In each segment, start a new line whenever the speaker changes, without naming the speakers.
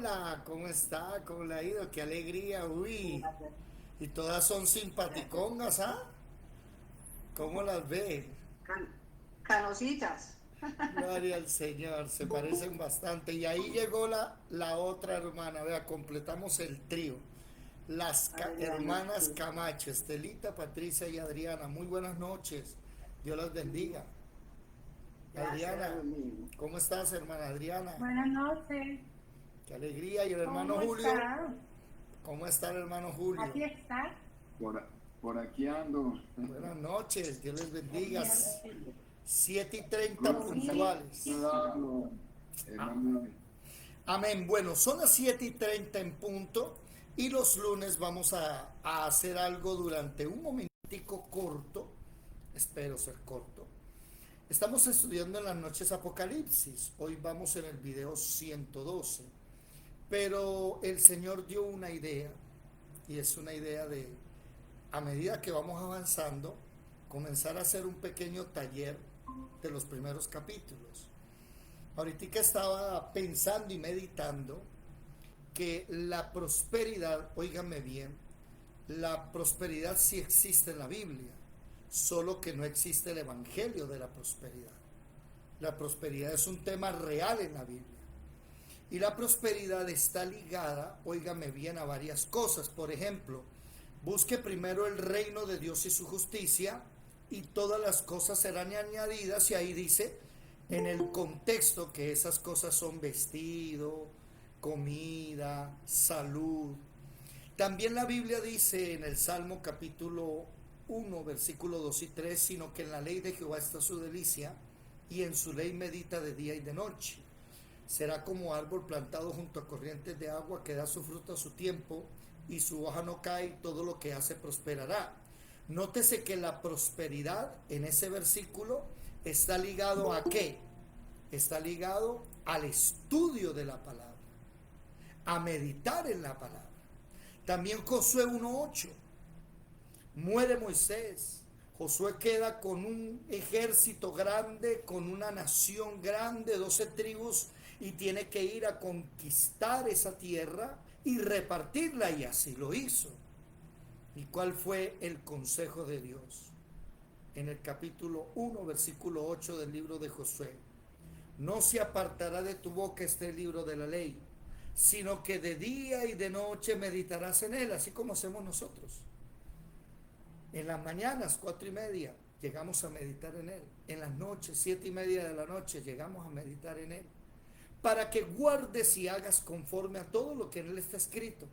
Hola, ¿cómo está? ¿Cómo le ha ido? ¡Qué alegría! Uy, y todas son simpaticongas, ¿ah? ¿Cómo las ve?
Can- Canositas.
Gloria al Señor, se parecen bastante. Y ahí llegó la otra hermana, vea, completamos el trío. Las
Adriana,
hermanas
sí.
Camacho, Estelita, Patricia y Adriana. Muy buenas noches. Dios las bendiga.
Gracias,
Adriana,
lo mismo.
¿cómo estás, hermana Adriana?
Buenas noches,
Qué alegría. ¿Y el hermano
¿cómo
Julio?
está?
¿Cómo está el hermano Julio?
Aquí está.
Por aquí ando.
Buenas noches, Dios les bendiga.
Bien.
7:30
Gloria
puntuales.
a Dios, hermano.
Amén. Bueno, son las 7:30 en punto y los lunes vamos a hacer algo durante un momentico corto. Espero ser corto. Estamos estudiando en las noches Apocalipsis. Hoy vamos en el video 112. Pero el Señor dio una idea y es una idea de, a medida que vamos avanzando, comenzar a hacer un pequeño taller de los primeros capítulos. Ahorita estaba pensando y meditando que la prosperidad, óigame bien, la prosperidad sí existe en la Biblia, solo que no existe el evangelio de la prosperidad. La prosperidad es un tema real en la Biblia. Y la prosperidad está ligada, óigame bien, a varias cosas. Por ejemplo, busque primero el reino de Dios y su justicia y todas las cosas serán añadidas. Y ahí dice, en el contexto, que esas cosas son vestido, comida, salud. También la Biblia dice en el Salmo capítulo 1, versículo 2 y 3, sino que en la ley de Jehová está su delicia y en su ley medita de día y de noche. Será como árbol plantado junto a corrientes de agua que da su fruto a su tiempo y su hoja no cae y todo lo que hace prosperará. Nótese que la prosperidad en ese versículo está ligado ¿a qué? Está ligado al estudio de la palabra, a meditar en la palabra. También Josué 1:8, muere Moisés. Josué queda con un ejército grande, con una nación grande, 12 tribus, y tiene que ir a conquistar esa tierra y repartirla, y así lo hizo. ¿Y cuál fue el consejo de Dios? En el capítulo 1, versículo 8 del libro de Josué. No se apartará de tu boca este libro de la ley, sino que de día y de noche meditarás en él, así como hacemos nosotros. En las mañanas, 4:30, llegamos a meditar en él. En las noches, 7:30 de la noche, llegamos a meditar en él. Para que guardes y hagas conforme a todo lo que en él está escrito.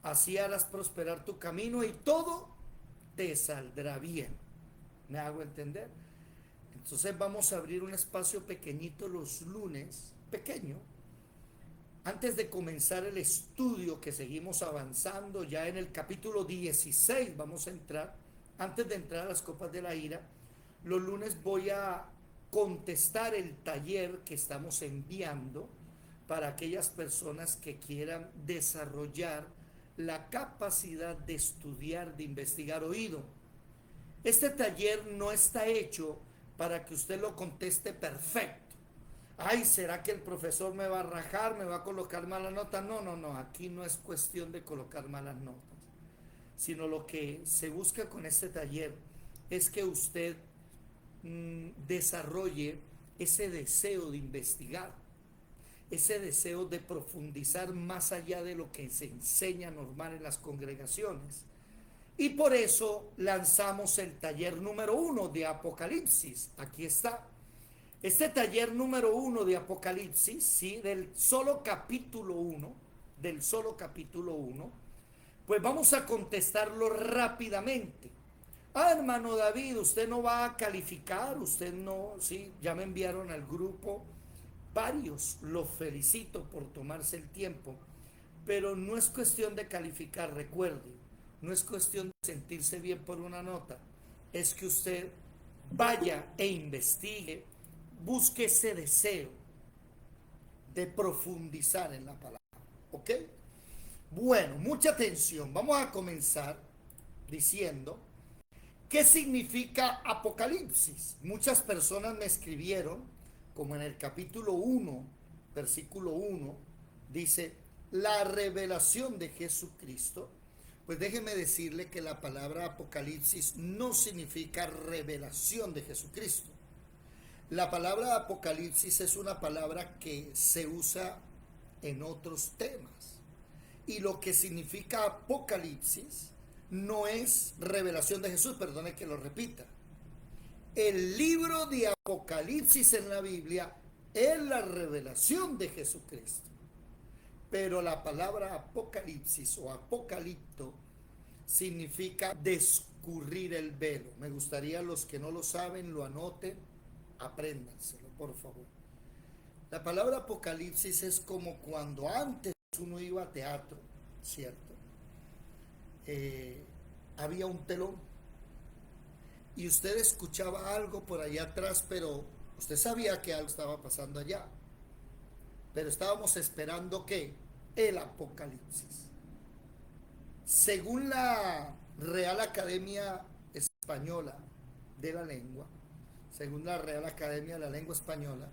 Así harás prosperar tu camino y todo te saldrá bien. ¿Me hago entender? Entonces vamos a abrir un espacio pequeñito los lunes, pequeño, antes de comenzar el estudio que seguimos avanzando. Ya en el capítulo 16 vamos a entrar. Antes de entrar a las copas de la ira, los lunes voy a contestar el taller que estamos enviando para aquellas personas que quieran desarrollar la capacidad de estudiar, de investigar oído. Este taller no está hecho para que usted lo conteste perfecto. Ay, ¿será que el profesor me va a rajar, me va a colocar malas notas? No, no, no, aquí no es cuestión de colocar malas notas, sino lo que se busca con este taller es que usted desarrolle ese deseo de investigar, ese deseo de profundizar más allá de lo que se enseña normal en las congregaciones. Y por eso lanzamos el taller número 1 de Apocalipsis. Aquí está. Este taller número 1 de Apocalipsis, ¿sí? Del solo capítulo 1, pues vamos a contestarlo rápidamente. Ah, hermano David, usted no va a calificar, usted no, sí, ya me enviaron al grupo varios, los felicito por tomarse el tiempo, pero no es cuestión de calificar, recuerde, no es cuestión de sentirse bien por una nota, es que usted vaya e investigue, busque ese deseo de profundizar en la palabra, ¿ok? Bueno, mucha atención, vamos a comenzar diciendo ¿qué significa Apocalipsis? Muchas personas me escribieron, como en el capítulo 1, versículo 1, dice la revelación de Jesucristo. Pues déjeme decirle que la palabra Apocalipsis no significa revelación de Jesucristo. La palabra Apocalipsis es una palabra que se usa en otros temas. Y lo que significa Apocalipsis no es revelación de Jesús, perdone que lo repita. El libro de Apocalipsis en la Biblia es la revelación de Jesucristo. Pero la palabra Apocalipsis o apocalipto significa descurrir el velo. Me gustaría los que no lo saben lo anoten, apréndanselo, por favor. La palabra Apocalipsis es como cuando antes uno iba a teatro, ¿cierto? Había un telón y usted escuchaba algo por allá atrás, pero usted sabía que algo estaba pasando allá. Pero estábamos esperando que el Apocalipsis. Según la Real Academia Española de la Lengua, según la Real Academia de la Lengua Española,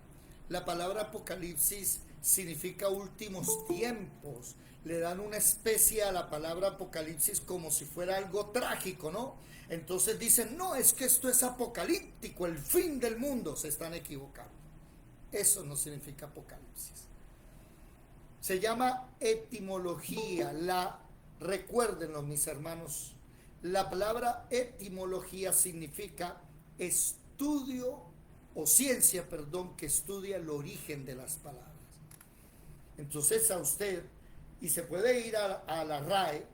la palabra Apocalipsis significa últimos tiempos. Le dan una especie a la palabra Apocalipsis como si fuera algo trágico, ¿no? Entonces dicen, no, es que esto es apocalíptico, el fin del mundo. Se están equivocando. Eso no significa Apocalipsis. Se llama etimología. Recuérdenlo, mis hermanos. La palabra etimología significa estudio o ciencia, perdón, que estudia el origen de las palabras. Entonces a usted, y se puede ir a la RAE,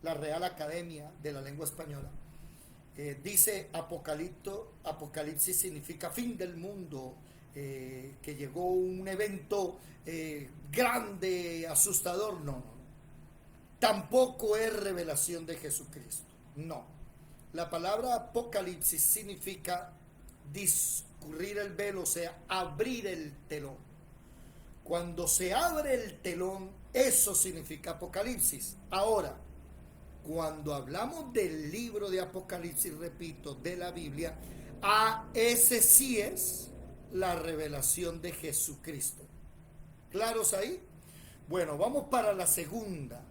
la Real Academia de la Lengua Española, dice Apocalipsis significa fin del mundo, que llegó un evento grande, asustador. No. Tampoco es revelación de Jesucristo. No. La palabra Apocalipsis significa discurrir el velo, o sea, abrir el telón. Cuando se abre el telón, eso significa Apocalipsis. Ahora, cuando hablamos del libro de Apocalipsis, repito, de la Biblia, ese sí es la revelación de Jesucristo. ¿Claros ahí? Bueno, vamos para la segunda.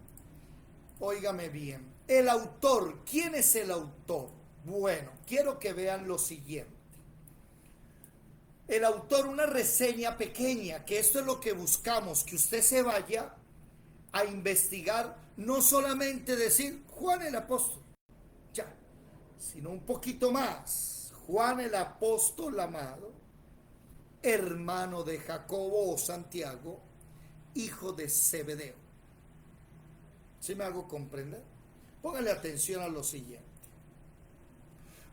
Óigame bien. El autor, ¿quién es el autor? Bueno, quiero que vean lo siguiente. El autor, una reseña pequeña, que esto es lo que buscamos, que usted se vaya a investigar, no solamente decir Juan el apóstol, ya, sino un poquito más. Juan el apóstol amado, hermano de Jacobo o Santiago, hijo de Zebedeo. ¿Sí me hago comprender? Póngale atención a lo siguiente.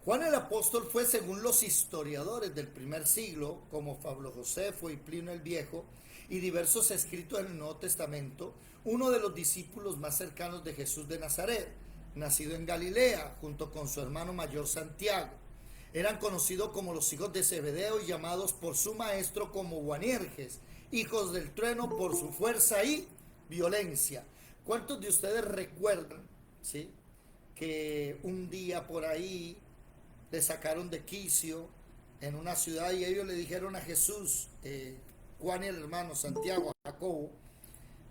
Juan el apóstol fue, según los historiadores del primer siglo, como Pablo Josefo y Plinio el Viejo, y diversos escritos en el Nuevo Testamento, uno de los discípulos más cercanos de Jesús de Nazaret, nacido en Galilea, junto con su hermano mayor Santiago. Eran conocidos como los hijos de Zebedeo y llamados por su maestro como Boanerges, hijos del trueno por su fuerza y violencia. ¿Cuántos de ustedes recuerdan, sí, que un día por ahí le sacaron de quicio en una ciudad y ellos le dijeron a Jesús, Juan y el hermano Santiago, Jacobo,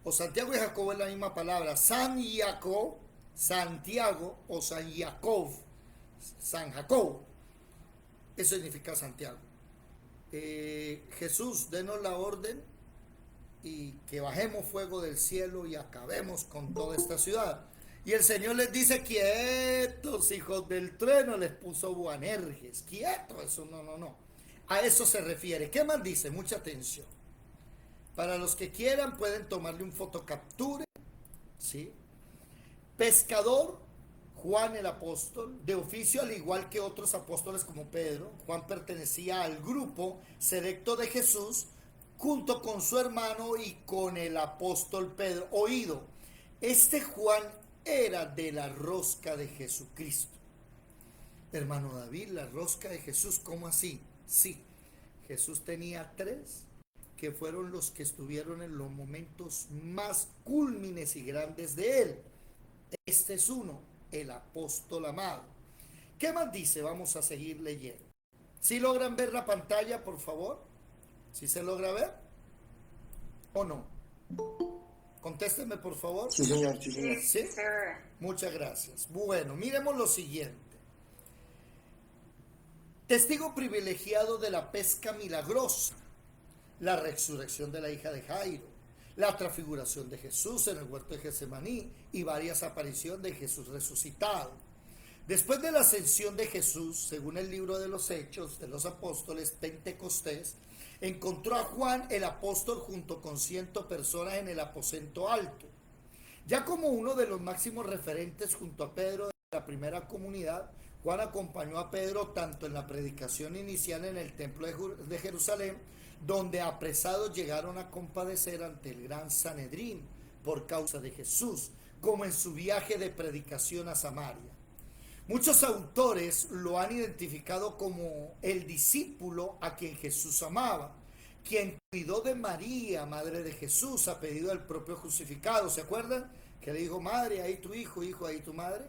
o Santiago y Jacobo es la misma palabra, Santiago o San Jacob, San Jacobo, eso significa Santiago. Jesús, denos la orden y que bajemos fuego del cielo y acabemos con toda esta ciudad. Y el Señor les dice, quietos, hijos del trueno, les puso Boanerges, quietos, eso no. A eso se refiere. ¿Qué más dice? Mucha atención. Para los que quieran pueden tomarle un fotocapture, ¿sí? Pescador, Juan el apóstol, de oficio al igual que otros apóstoles como Pedro. Juan pertenecía al grupo selecto de Jesús, junto con su hermano y con el apóstol Pedro. Oído, este Juan era de la rosca de Jesucristo. Hermano David, la rosca de Jesús, ¿cómo así? Sí, Jesús tenía 3 que fueron los que estuvieron en los momentos más cúlmines y grandes de él. Este es uno, el apóstol amado. ¿Qué más dice? Vamos a seguir leyendo. ¿Sí logran ver la pantalla, por favor? ¿Sí se logra ver? ¿O no? Contésteme, por favor.
Sí, señor, sí, señor.
¿Sí?
Sir.
Muchas gracias. Bueno, miremos lo siguiente. Testigo privilegiado de la pesca milagrosa, la resurrección de la hija de Jairo, la transfiguración de Jesús en el huerto de Getsemaní y varias apariciones de Jesús resucitado. Después de la ascensión de Jesús, según el libro de los Hechos de los Apóstoles, Pentecostés, encontró a Juan el apóstol junto con 100 personas en el aposento alto. Ya como uno de los máximos referentes junto a Pedro de la primera comunidad, Juan acompañó a Pedro tanto en la predicación inicial en el templo de Jerusalén, donde apresados llegaron a compadecer ante el gran Sanedrín por causa de Jesús, como en su viaje de predicación a Samaria. Muchos autores lo han identificado como el discípulo a quien Jesús amaba, quien cuidó de María, madre de Jesús, a pedido del propio crucificado. ¿Se acuerdan? Que le dijo, madre, ahí tu hijo, hijo, ahí tu madre.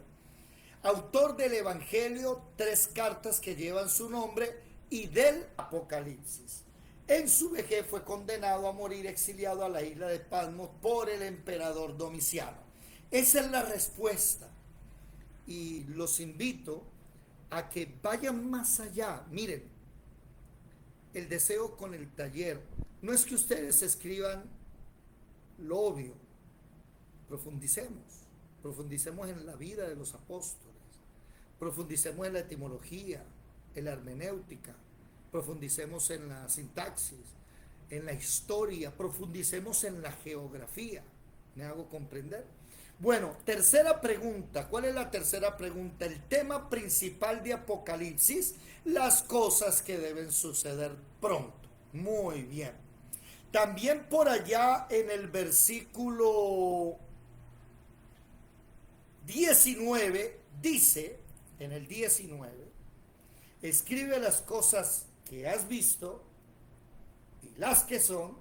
Autor del Evangelio, 3 cartas que llevan su nombre, y del Apocalipsis. En su vejez fue condenado a morir exiliado a la isla de Patmos por el emperador Domiciano. Esa es la respuesta. Y los invito a que vayan más allá. Miren, el deseo con el taller no es que ustedes escriban lo obvio. Profundicemos en la vida de los apóstoles, profundicemos en la etimología, en la hermenéutica, profundicemos en la sintaxis, en la historia, profundicemos en la geografía. ¿Me hago comprender? Bueno, tercera pregunta. ¿Cuál es la tercera pregunta? El tema principal de Apocalipsis, las cosas que deben suceder pronto. Muy bien. También por allá en el versículo 19 dice, en el 19, escribe las cosas que has visto y las que son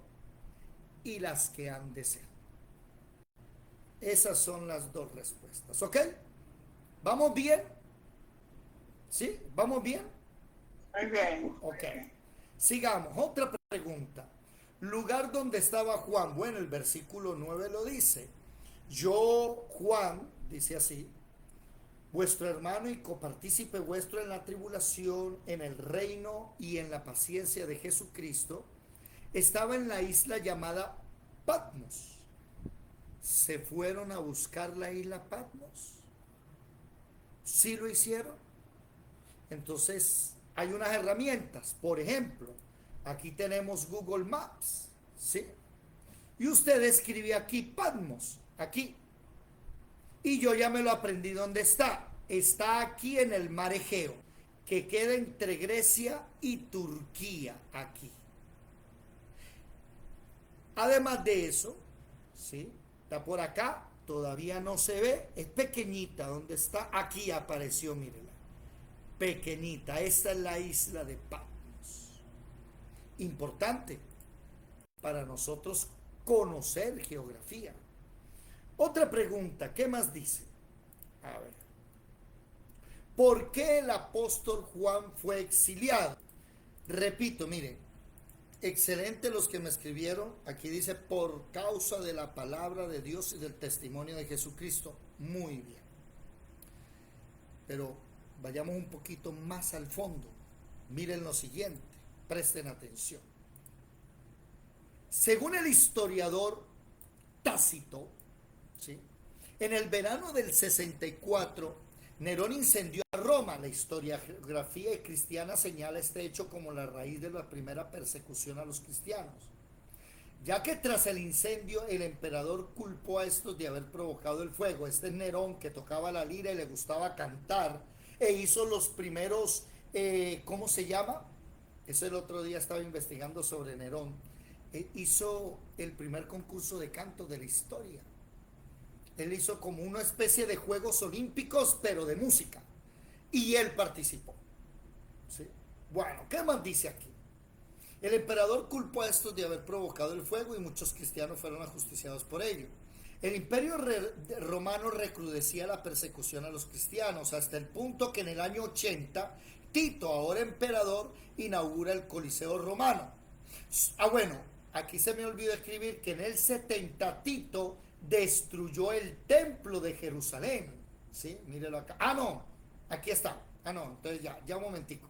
y las que han de ser. Esas son las 2 respuestas, ¿ok? ¿Vamos bien? ¿Sí? ¿Vamos bien?
Muy bien.
Ok. Sigamos. Otra pregunta. Lugar donde estaba Juan. Bueno, el versículo 9 lo dice. Yo, Juan, dice así, vuestro hermano y copartícipe vuestro en la tribulación, en el reino y en la paciencia de Jesucristo, estaba en la isla llamada Patmos. ¿Se fueron a buscar la isla Patmos? ¿Sí lo hicieron? Entonces, hay unas herramientas. Por ejemplo, aquí tenemos Google Maps, ¿sí? Y usted escribe aquí Patmos, aquí. Y yo ya me lo aprendí dónde está. Está aquí en el mar Egeo, que queda entre Grecia y Turquía, aquí. Además de eso, ¿sí? Está por acá, todavía no se ve, es pequeñita. ¿Dónde está? Aquí apareció, mírela. Pequeñita, esta es la isla de Patmos. Importante para nosotros conocer geografía. Otra pregunta, ¿qué más dice? A ver. ¿Por qué el apóstol Juan fue exiliado? Repito, miren, excelente los que me escribieron. Aquí dice, por causa de la palabra de Dios y del testimonio de Jesucristo. Muy bien. Pero vayamos un poquito más al fondo. Miren lo siguiente, presten atención. Según el historiador Tácito, ¿sí?, en el verano del 64, Nerón incendió a Roma. La historiografía cristiana señala este hecho como la raíz de la primera persecución a los cristianos, ya que tras el incendio el emperador culpó a estos de haber provocado el fuego. Este es Nerón, que tocaba la lira y le gustaba cantar e hizo los primeros, ¿cómo se llama? Eso el otro día estaba investigando sobre Nerón. Hizo el primer concurso de canto de la historia. Él hizo como una especie de Juegos Olímpicos, pero de música. Y él participó, ¿sí? Bueno, ¿qué más dice aquí? El emperador culpó a estos de haber provocado el fuego y muchos cristianos fueron ajusticiados por ello. El imperio romano recrudecía la persecución a los cristianos hasta el punto que en el año 80, Tito, ahora emperador, inaugura el Coliseo romano. Bueno, aquí se me olvidó escribir que en el 70 Tito destruyó el templo de Jerusalén. ¿Sí? Mírelo acá. Ah, no, aquí está. Ah, no, entonces ya un momentico.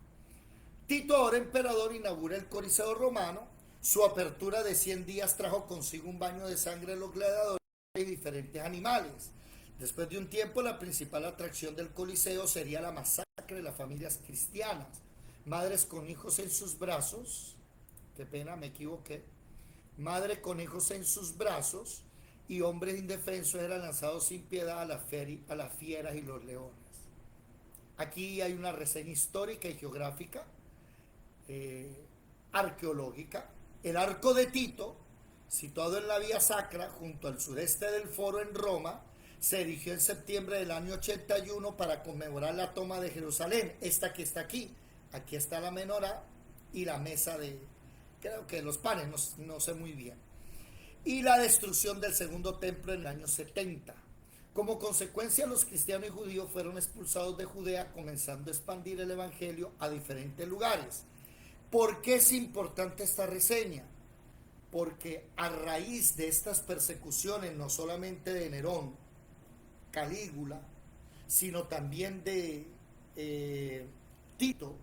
Tito, ahora emperador, inaugura el Coliseo romano. Su apertura de 100 días trajo consigo un baño de sangre de los gladiadores y diferentes animales. Después de un tiempo, la principal atracción del Coliseo sería la masacre de las familias cristianas. Madres con hijos en sus brazos, qué pena, me equivoqué. Madre con hijos en sus brazos y hombres indefensos eran lanzados sin piedad a las fieras y los leones. Aquí hay una reseña histórica y geográfica, arqueológica. El arco de Tito, situado en la vía sacra junto al sureste del foro en Roma, se erigió en septiembre del año 81 para conmemorar la toma de Jerusalén. Esta que está aquí, aquí está la menorá y la mesa de, creo que los panes, no sé muy bien. Y la destrucción del segundo templo en el año 70. Como consecuencia, los cristianos y judíos fueron expulsados de Judea, comenzando a expandir el evangelio a diferentes lugares. ¿Por qué es importante esta reseña? Porque a raíz de estas persecuciones, no solamente de Nerón, Calígula, sino también de Tito,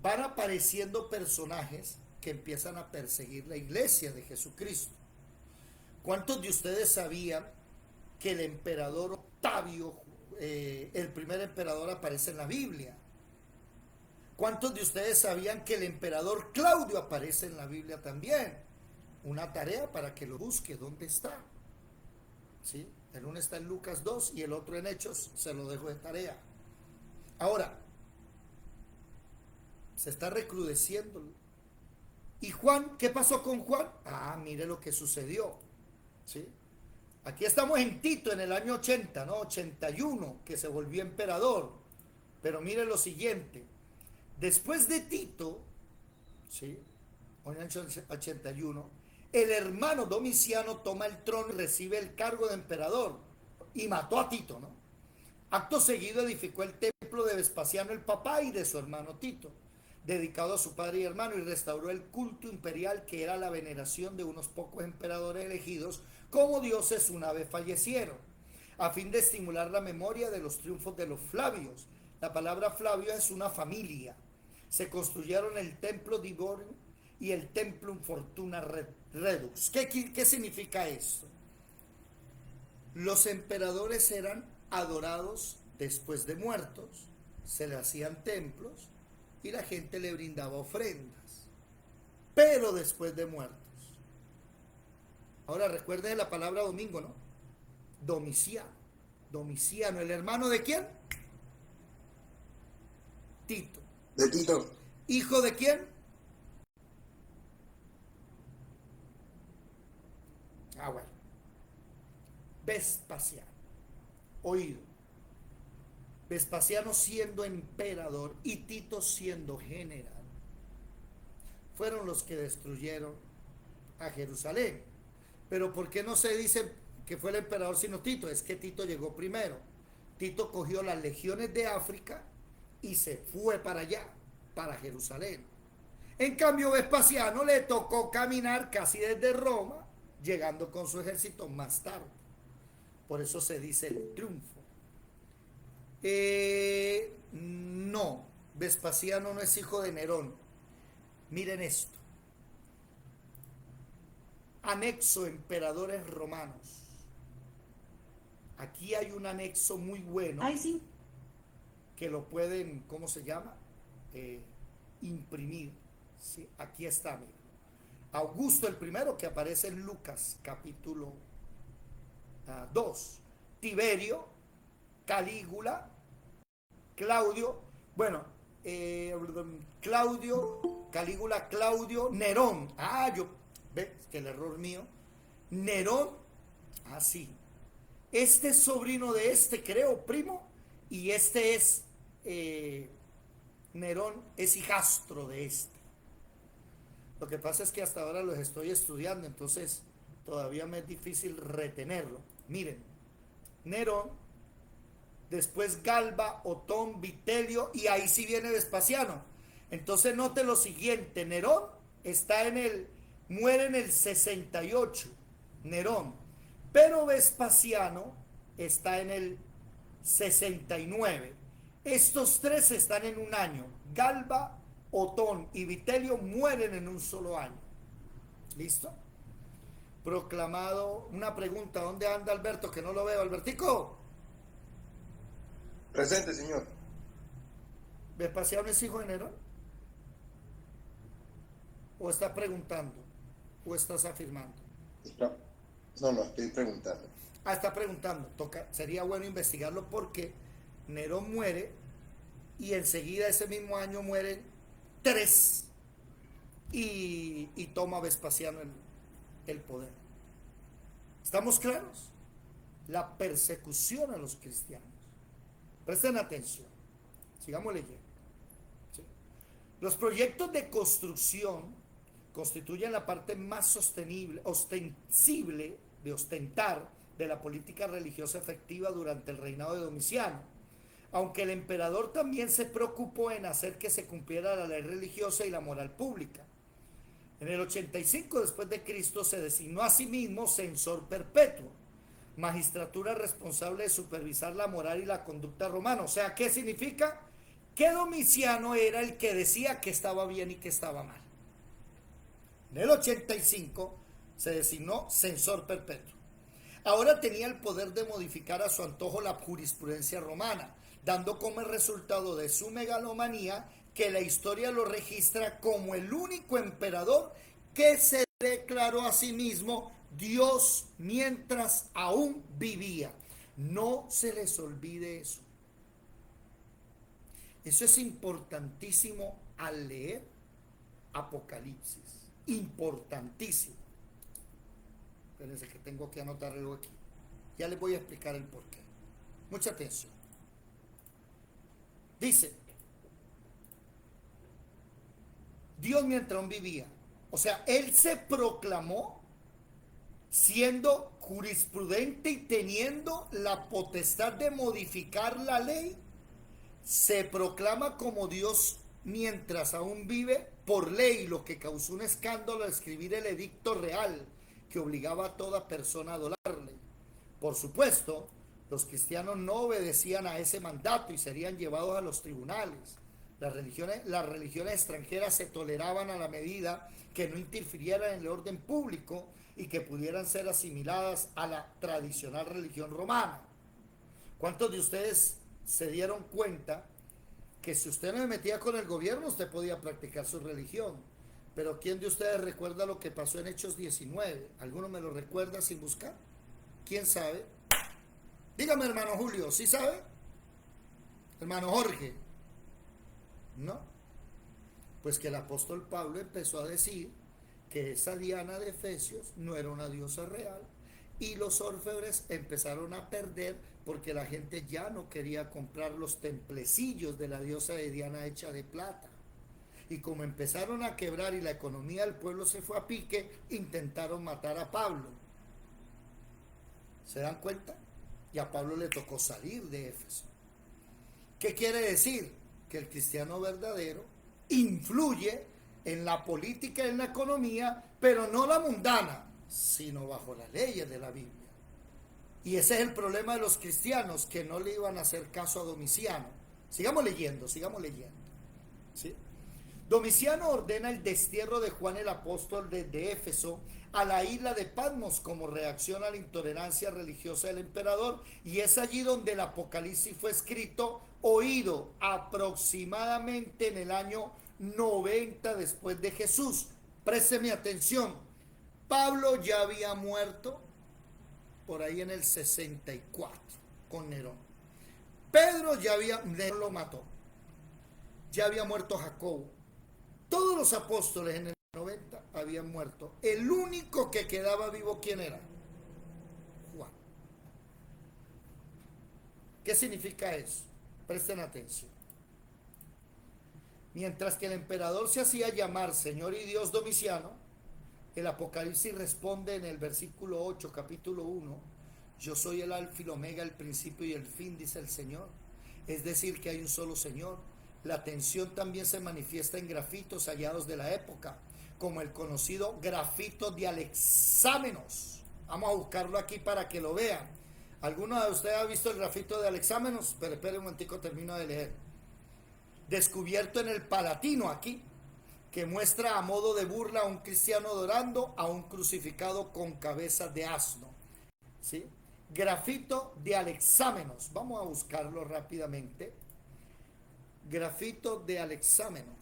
van apareciendo personajes que empiezan a perseguir la iglesia de Jesucristo. ¿Cuántos de ustedes sabían que el emperador Octavio, el primer emperador, aparece en la Biblia? ¿Cuántos de ustedes sabían que el emperador Claudio aparece en la Biblia también? Una tarea para que lo busque, ¿dónde está? ¿Sí? El uno está en Lucas 2 y el otro en Hechos, se lo dejo de tarea. Ahora, se está recrudeciendo. ¿Y Juan? ¿Qué pasó con Juan? Ah, mire lo que sucedió. ¿Sí? Aquí estamos en Tito en el año 80, ¿no? 81, que se volvió emperador. Pero mire lo siguiente. Después de Tito, ¿sí? En el año 81, el hermano Domiciano toma el trono y recibe el cargo de emperador y mató a Tito, ¿no? Acto seguido edificó el templo de Vespasiano el papá y de su hermano Tito, dedicado a su padre y hermano, y restauró el culto imperial, que era la veneración de unos pocos emperadores elegidos como dioses una vez fallecieron, a fin de estimular la memoria de los triunfos de los Flavios. La palabra Flavio es una familia. Se construyeron el templo Divorum y el Templum Fortuna Redux. ¿Qué significa esto? Los emperadores eran adorados después de muertos, se le hacían templos y la gente le brindaba ofrendas, pero después de muertos. Ahora recuerden la palabra domingo, ¿no? Domiciano. Domiciano, ¿el hermano de quién? Tito.
De Tito.
¿Hijo de quién? Ah, bueno. Vespasiano. Oído. Vespasiano siendo emperador y Tito siendo general, fueron los que destruyeron a Jerusalén. Pero ¿por qué no se dice que fue el emperador sino Tito? Es que Tito llegó primero. Tito cogió las legiones de África y se fue para allá, para Jerusalén. En cambio, Vespasiano le tocó caminar casi desde Roma, llegando con su ejército más tarde. Por eso se dice el triunfo. No, Vespasiano no es hijo de Nerón. Miren esto. Anexo emperadores romanos. Aquí hay un anexo muy bueno.
Ay, sí.
Que lo pueden, ¿cómo se llama? Imprimir. ¿Sí? Aquí está, mira. Augusto el primero, que aparece en Lucas capítulo 2. Tiberio, Calígula, Claudio, bueno, Claudio, Calígula, Claudio, Nerón. ¿Ves que el error mío? Nerón, así. Este es sobrino de este, creo, primo, y este es, Nerón es hijastro de este. Lo que pasa es que hasta ahora los estoy estudiando, entonces todavía me es difícil retenerlo. Miren, Nerón, después Galba, Otón, Vitelio, y ahí sí viene Vespasiano. Entonces note lo siguiente, Nerón está en el muere en el 68, Nerón, pero Vespasiano está en el 69. Estos tres están en un año. Galba, Otón y Vitelio mueren en un solo año. ¿Listo? Proclamado. Una pregunta, ¿dónde anda Alberto? Que no lo veo. Albertico.
Presente, señor.
¿Vespasiano es hijo de Nerón? ¿O estás preguntando? ¿O estás afirmando?
No, estoy preguntando.
Ah, está preguntando. Sería bueno investigarlo porque Nerón muere y enseguida ese mismo año mueren tres y toma Vespasiano el poder. ¿Estamos claros? La persecución a los cristianos. Presten atención. Sigamos leyendo. ¿Sí? Los proyectos de construcción constituyen la parte más sostenible, ostensible, de ostentar de la política religiosa efectiva durante el reinado de Domiciano. Aunque el emperador también se preocupó en hacer que se cumpliera la ley religiosa y la moral pública. En el 85 después de Cristo se designó a sí mismo censor perpetuo, magistratura responsable de supervisar la moral y la conducta romana. O sea, ¿qué significa? Que Domiciano era el que decía que estaba bien y que estaba mal. En el 85 se designó censor perpetuo. Ahora tenía el poder de modificar a su antojo la jurisprudencia romana, dando como resultado de su megalomanía que la historia lo registra como el único emperador que se declaró a sí mismo Dios mientras aún vivía. No se les olvide eso. Eso es importantísimo al leer Apocalipsis. Importantísimo. Espérense que tengo que anotar algo aquí. Ya les voy a explicar el porqué. Mucha atención. Dice, Dios mientras aún vivía. O sea, él se proclamó siendo jurisprudente y teniendo la potestad de modificar la ley. Se proclama como Dios mientras aún vive por ley, lo que causó un escándalo al escribir el edicto real que obligaba a toda persona a adorarle. Por supuesto, los cristianos no obedecían a ese mandato y serían llevados a los tribunales. Las religiones extranjeras se toleraban a la medida que no interfirieran en el orden público y que pudieran ser asimiladas a la tradicional religión romana. ¿Cuántos de ustedes se dieron cuenta que si usted no se metía con el gobierno, usted podía practicar su religión? Pero ¿quién de ustedes recuerda lo que pasó en Hechos 19? ¿Alguno me lo recuerda sin buscar? ¿Quién sabe? Dígame, hermano Julio, ¿sí sabe? Hermano Jorge. ¿No? Pues que el apóstol Pablo empezó a decir que esa Diana de Efesios no era una diosa real y los orfebres empezaron a perder porque la gente ya no quería comprar los templecillos de la diosa de Diana hecha de plata. Y como empezaron a quebrar y la economía del pueblo se fue a pique, intentaron matar a Pablo. ¿Se dan cuenta? Y a Pablo le tocó salir de Éfeso. ¿Qué quiere decir? Que el cristiano verdadero influye en la política y en la economía, pero no la mundana, sino bajo las leyes de la Biblia. Y ese es el problema de los cristianos, que no le iban a hacer caso a Domiciano. Sigamos leyendo. ¿Sí? Domiciano ordena el destierro de Juan el apóstol desde Éfeso a la isla de Patmos como reacción a la intolerancia religiosa del emperador, y es allí donde el Apocalipsis fue escrito, oído aproximadamente en el año 90 después de Jesús. Présteme atención. Pablo ya había muerto por ahí en el 64 con Nerón. Nerón lo mató. Ya había muerto Jacobo. Todos los apóstoles en el 90 habían muerto. El único que quedaba vivo, ¿quién era? Juan. ¿Qué significa eso? Presten atención. Mientras que el emperador se hacía llamar Señor y Dios Domiciano, el Apocalipsis responde en el versículo 8, capítulo 1, yo soy el alfa y el omega, el principio y el fin, dice el Señor. Es decir, que hay un solo Señor. La tensión también se manifiesta en grafitos hallados de la época, como el conocido grafito de Alexámenos. Vamos a buscarlo aquí para que lo vean. ¿Alguno de ustedes ha visto el grafito de Alexámenos? Pero espere un momentico, termino de leer. Descubierto en el Palatino aquí, que muestra a modo de burla a un cristiano adorando a un crucificado con cabeza de asno. ¿Sí? Grafito de Alexámenos. Vamos a buscarlo rápidamente. Grafito de Alexámenos.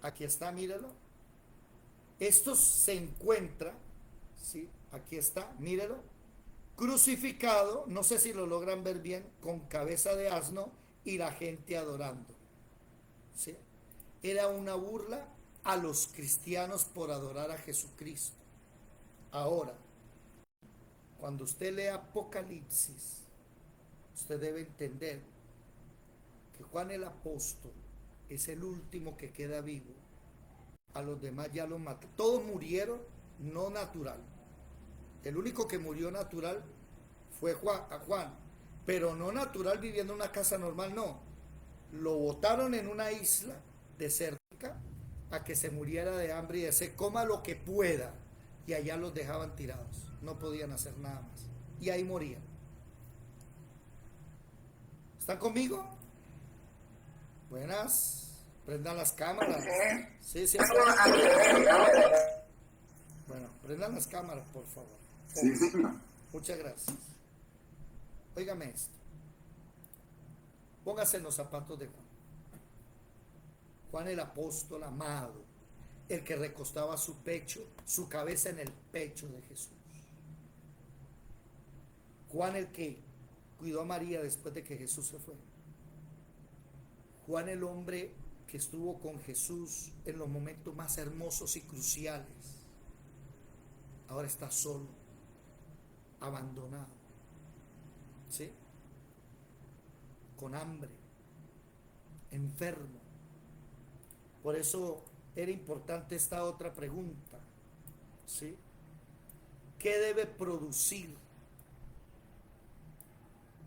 Aquí está, mírelo. Esto se encuentra, ¿sí? Aquí está, mírelo. Crucificado, no sé si lo logran ver bien, con cabeza de asno y la gente adorando. ¿Sí? Era una burla a los cristianos por adorar a Jesucristo. Ahora, cuando usted lee Apocalipsis, usted debe entender que Juan el apóstol es el último que queda vivo. A los demás ya los mató. Todos murieron no natural. El único que murió natural fue Juan, pero no natural viviendo en una casa normal, no. Lo botaron en una isla desértica a que se muriera de hambre y de sed, coma lo que pueda. Y allá los dejaban tirados. No podían hacer nada más. Y ahí morían. ¿Están conmigo? Buenas. Prendan las cámaras. Sí, sí. Bueno, prendan las cámaras, por favor.
Sí, señor.
Muchas gracias. Óigame esto. Póngase en los zapatos de Juan. Juan el apóstol amado, el que recostaba su pecho, su cabeza en el pecho de Jesús. Juan el que cuidó a María después de que Jesús se fue. Juan el hombre que estuvo con Jesús en los momentos más hermosos y cruciales. Ahora está solo, abandonado, ¿sí? Con hambre, enfermo. Por eso era importante esta otra pregunta, ¿sí? ¿Qué debe producir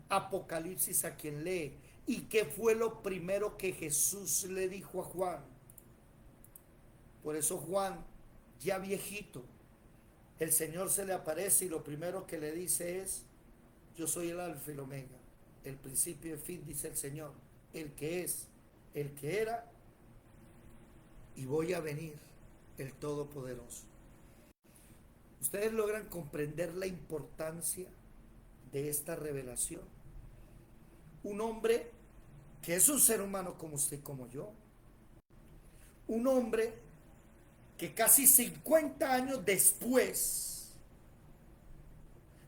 Apocalipsis a quien lee? ¿Y qué fue lo primero que Jesús le dijo a Juan? Por eso Juan, ya viejito, el Señor se le aparece y lo primero que le dice es: yo soy el alfa y el omega, el principio y el fin, dice el Señor, el que es, el que era y voy a venir, el Todopoderoso. ¿Ustedes logran comprender la importancia de esta revelación? Un hombre que es un ser humano como usted y como yo. Un hombre que casi 50 años después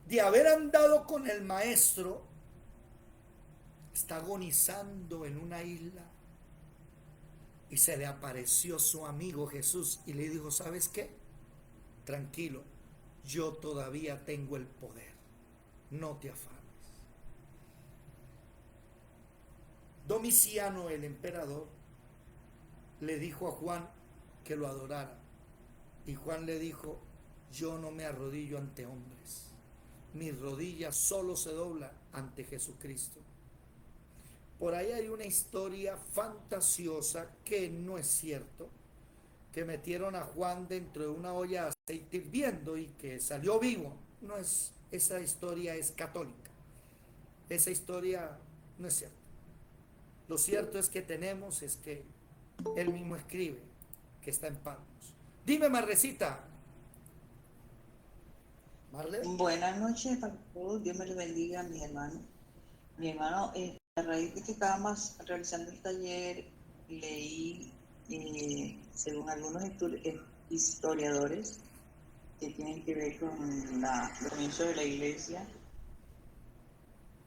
de haber andado con el maestro, está agonizando en una isla y se le apareció su amigo Jesús y le dijo: ¿sabes qué? Tranquilo, yo todavía tengo el poder, no te afanes. Domiciano, el emperador, le dijo a Juan que lo adorara, y Juan le dijo: yo no me arrodillo ante hombres, mis rodillas solo se doblan ante Jesucristo. Por ahí hay una historia fantasiosa que no es cierto, que metieron a Juan dentro de una olla de aceite hirviendo y que salió vivo. No es, esa historia es católica. Esa historia no es cierta. Lo cierto es que tenemos es que él mismo escribe que está en Patmos. Dime, Marrecita. Marle.
Buenas noches para todos. Dios me los bendiga, mis hermanos. Mi hermano, a raíz de que estábamos realizando el taller, leí, según algunos historiadores que tienen que ver con el comienzo de la iglesia,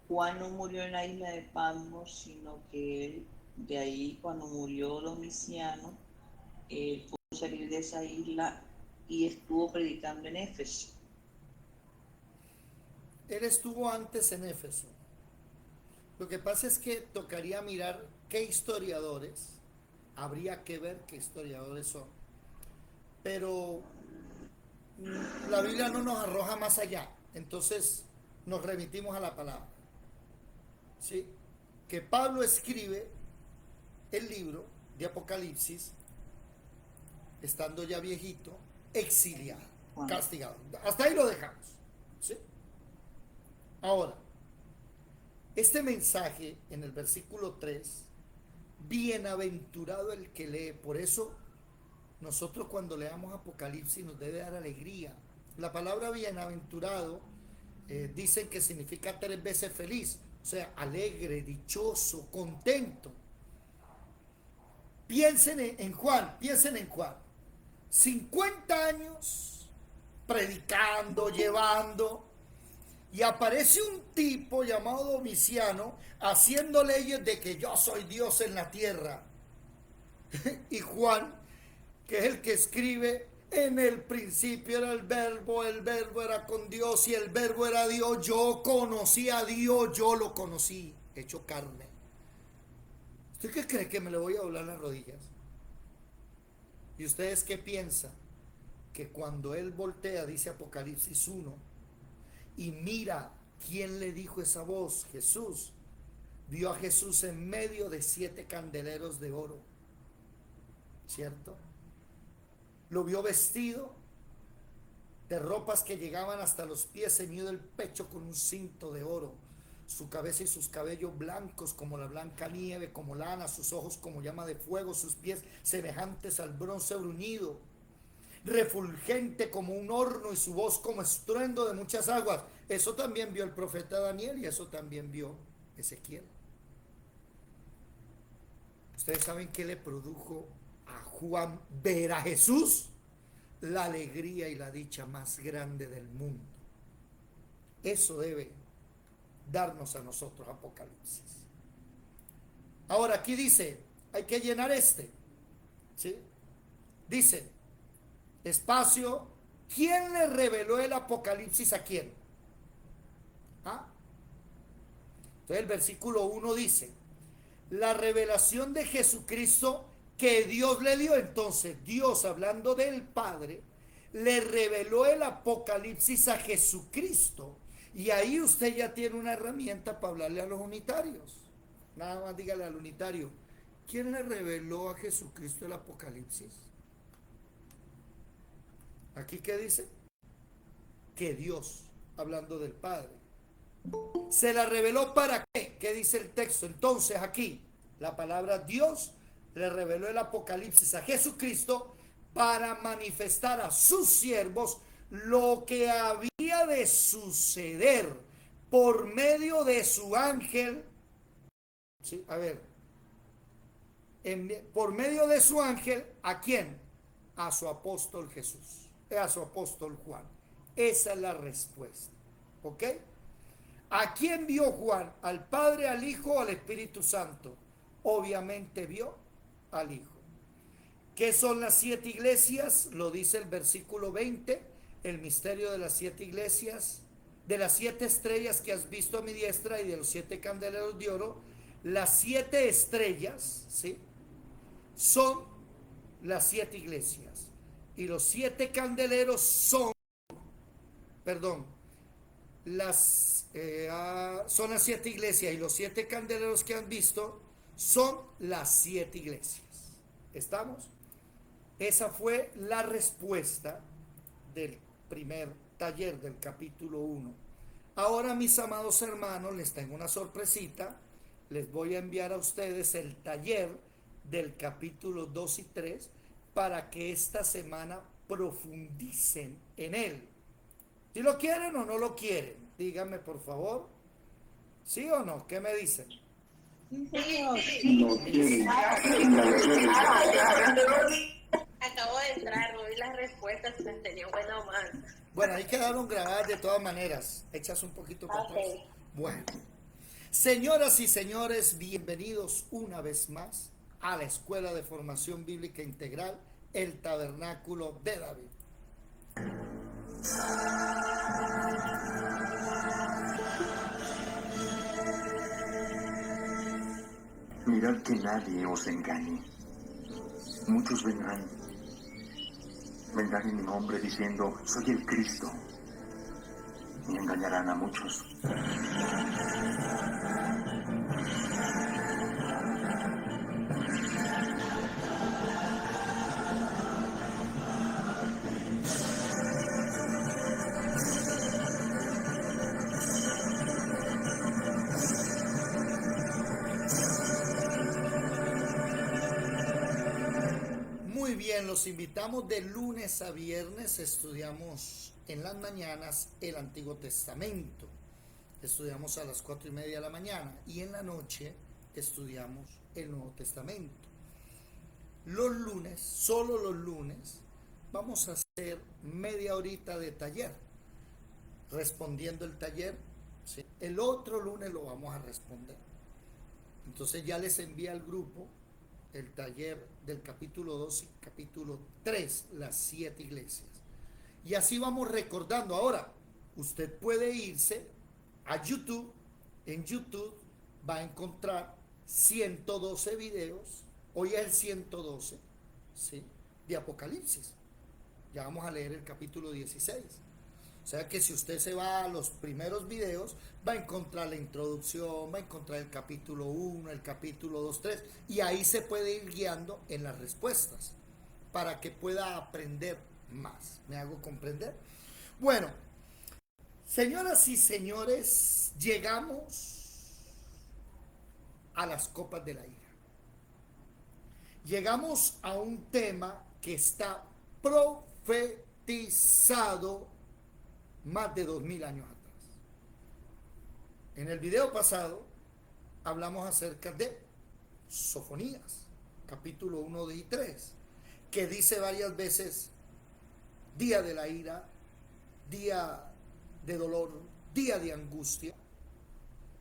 Juan no murió en la isla de Patmos, sino que él, de ahí, cuando murió Domiciano, él pudo salir de esa isla y estuvo predicando en Éfeso.
Él estuvo antes en Éfeso. Lo que pasa es que tocaría mirar qué historiadores, habría que ver qué historiadores son. Pero la Biblia no nos arroja más allá. Entonces nos remitimos a la palabra. ¿Sí? Que Pablo escribe el libro de Apocalipsis estando ya viejito, exiliado,
Juan.
castigado. Hasta ahí lo dejamos, ¿sí? Ahora, este mensaje en el versículo 3, bienaventurado el que lee. Por eso nosotros cuando leamos Apocalipsis nos debe dar alegría. La palabra bienaventurado dicen que significa 3 veces feliz, o sea, alegre, dichoso, contento. Piensen en Juan, piensen en Juan. 50 años predicando, llevando, y aparece un tipo llamado Domiciano haciendo leyes de que yo soy Dios en la tierra. Y Juan, que es el que escribe, en el principio era el verbo era con Dios y el verbo era Dios, yo conocí a Dios, yo lo conocí, hecho carne. ¿Usted qué cree, que me le voy a doblar las rodillas? ¿Y ustedes qué piensan? Que cuando él voltea, dice Apocalipsis 1, y mira quién le dijo esa voz, Jesús, vio a Jesús en medio de 7 candeleros de oro, ¿cierto? Lo vio vestido de ropas que llegaban hasta los pies, ceñido el pecho con un cinto de oro, su cabeza y sus cabellos blancos como la blanca nieve, como lana, sus ojos como llama de fuego, sus pies semejantes al bronce bruñido, refulgente como un horno y su voz como estruendo de muchas aguas. Eso también vio el profeta Daniel y eso también vio Ezequiel. Ustedes saben qué le produjo a Juan ver a Jesús, la alegría y la dicha más grande del mundo. Eso debe darnos a nosotros Apocalipsis. Ahora aquí dice, hay que llenar ¿sí? Dice, espacio, ¿quién le reveló el Apocalipsis a quién? ¿Ah? Entonces el versículo 1 dice, la revelación de Jesucristo que Dios le dio. Entonces Dios, hablando del Padre, le reveló el Apocalipsis a Jesucristo, y ahí usted ya tiene una herramienta para hablarle a los unitarios. Nada más dígale al unitario, ¿quién le reveló a Jesucristo el Apocalipsis? Aquí ¿qué dice? Que Dios, hablando del Padre, se la reveló. ¿Para qué? ¿Qué dice el texto? Entonces aquí la palabra Dios le reveló el Apocalipsis a Jesucristo para manifestar a sus siervos lo que había de suceder por medio de su ángel. ¿Sí? A ver, por medio de su ángel, ¿a quién? A su apóstol Jesús, a su apóstol Juan. Esa es la respuesta, ¿ok? ¿A quién vio Juan? ¿Al Padre, al Hijo o al Espíritu Santo? Obviamente vio al Hijo. ¿Qué son las 7 iglesias? Lo dice el versículo 20, el misterio de las 7 iglesias, de las 7 estrellas que has visto a mi diestra y de los 7 candeleros de oro. Las 7 estrellas, ¿sí?, son las 7 iglesias, y los 7 candeleros son, son las 7 iglesias, y los 7 candeleros que han visto son las 7 iglesias. ¿Estamos? Esa fue la respuesta del primer taller del capítulo 1. Ahora, mis amados hermanos, les tengo una sorpresita. Les voy a enviar a ustedes el taller del capítulo 2 y 3 para que esta semana profundicen en él. ¿Si lo quieren o no lo quieren? Díganme, por favor. ¿Sí o no? ¿Qué me dicen?
No quieren.
Acabo de entrar, no vi las respuestas, si las tenía buena o mal.
Bueno, ahí quedaron grabadas de todas maneras. Echas un poquito para atrás.
Okay.
Bueno, señoras y señores, bienvenidos una vez más a la Escuela de Formación Bíblica Integral, el Tabernáculo de David.
Mirad que nadie os engañe. Muchos vendrán en mi nombre diciendo, soy el Cristo, y engañarán a muchos.
los invitamos de lunes a viernes, estudiamos en las mañanas el Antiguo Testamento. Estudiamos a las 4:30 de la mañana y en la noche estudiamos el Nuevo Testamento. Los lunes, solo los lunes, vamos a hacer media horita de taller, respondiendo el taller. ¿Sí? El otro lunes lo vamos a responder. Entonces ya les envía al grupo el taller del capítulo 2 y capítulo 3, las 7 iglesias. Y así vamos recordando. Ahora, usted puede irse a YouTube. En YouTube va a encontrar 112 videos. Hoy es el 112, ¿sí?, de Apocalipsis. Ya vamos a leer el capítulo 16. O sea que si usted se va a los primeros videos, va a encontrar la introducción, va a encontrar el capítulo 1, el capítulo 2, 3, y ahí se puede ir guiando en las respuestas para que pueda aprender más. ¿Me hago comprender? Bueno, señoras y señores, llegamos a las copas de la ira. Llegamos a un tema que está profetizado más de 2000 años atrás. En el video pasado hablamos acerca de Sofonías, capítulo 1 y 3, que dice varias veces día de la ira, día de dolor, día de angustia,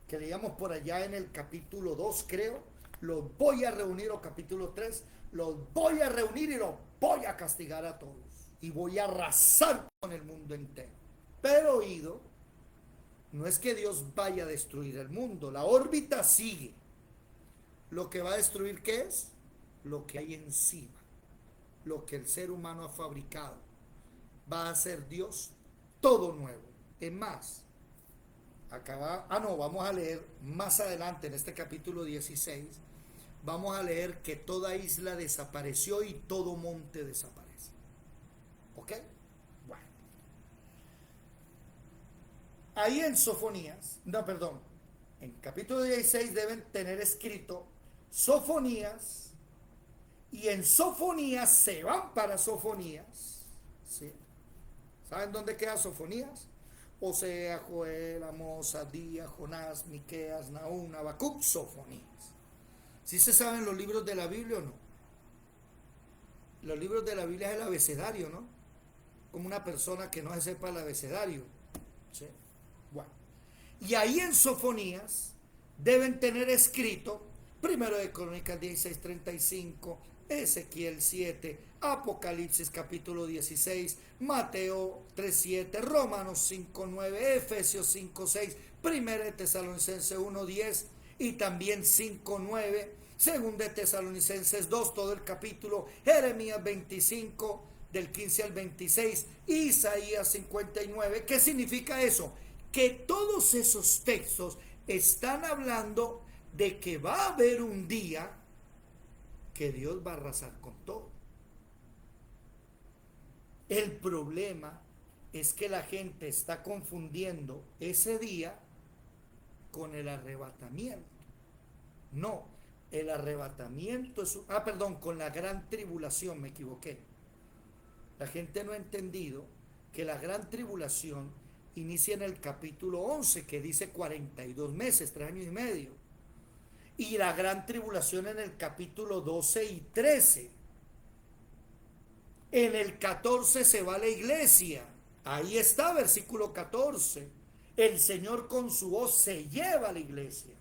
que leíamos por allá en el capítulo 2, creo. Los voy a reunir, o capítulo 3, los voy a reunir y los voy a castigar a todos y voy a arrasar con el mundo entero. Pero oído, no es que Dios vaya a destruir el mundo, la órbita sigue. Lo que va a destruir, ¿qué es? Lo que hay encima, lo que el ser humano ha fabricado. Va a hacer Dios todo nuevo. Es más, vamos a leer más adelante en este capítulo 16, vamos a leer que toda isla desapareció y todo monte desaparece. ¿Ok? Bueno. Ahí en Sofonías, en capítulo 16 deben tener escrito Sofonías, y en Sofonías se van para Sofonías, ¿sí? ¿Saben dónde queda Sofonías? Osea, Joel, Amós, Abdías, Jonás, Miqueas, Nahum, Habacuc, Sofonías. ¿Sí se saben los libros de la Biblia o no? Los libros de la Biblia es el abecedario, ¿no? Como una persona que no se sepa el abecedario, ¿sí? Bueno, y ahí en Sofonías deben tener escrito Primero de Crónicas 16:35, Ezequiel 7, Apocalipsis capítulo 16, Mateo 3:7, Romanos 5:9, Efesios 5:6, Primera de Tesalonicenses 1:10 y también 5:9, Segunda de Tesalonicenses 2, todo el capítulo, Jeremías 25 del 15 al 26, Isaías 59. ¿Qué significa eso? Que todos esos textos están hablando de que va a haber un día que Dios va a arrasar con todo. El problema es que la gente está confundiendo ese día con el arrebatamiento. No, el arrebatamiento es... con la gran tribulación, me equivoqué. La gente no ha entendido que la gran tribulación inicia en el capítulo 11, que dice 42 meses, 3 años y medio. Y la gran tribulación en el capítulo 12 y 13. En el 14 se va a la iglesia. Ahí está, versículo 14. El Señor con su voz se lleva a la iglesia.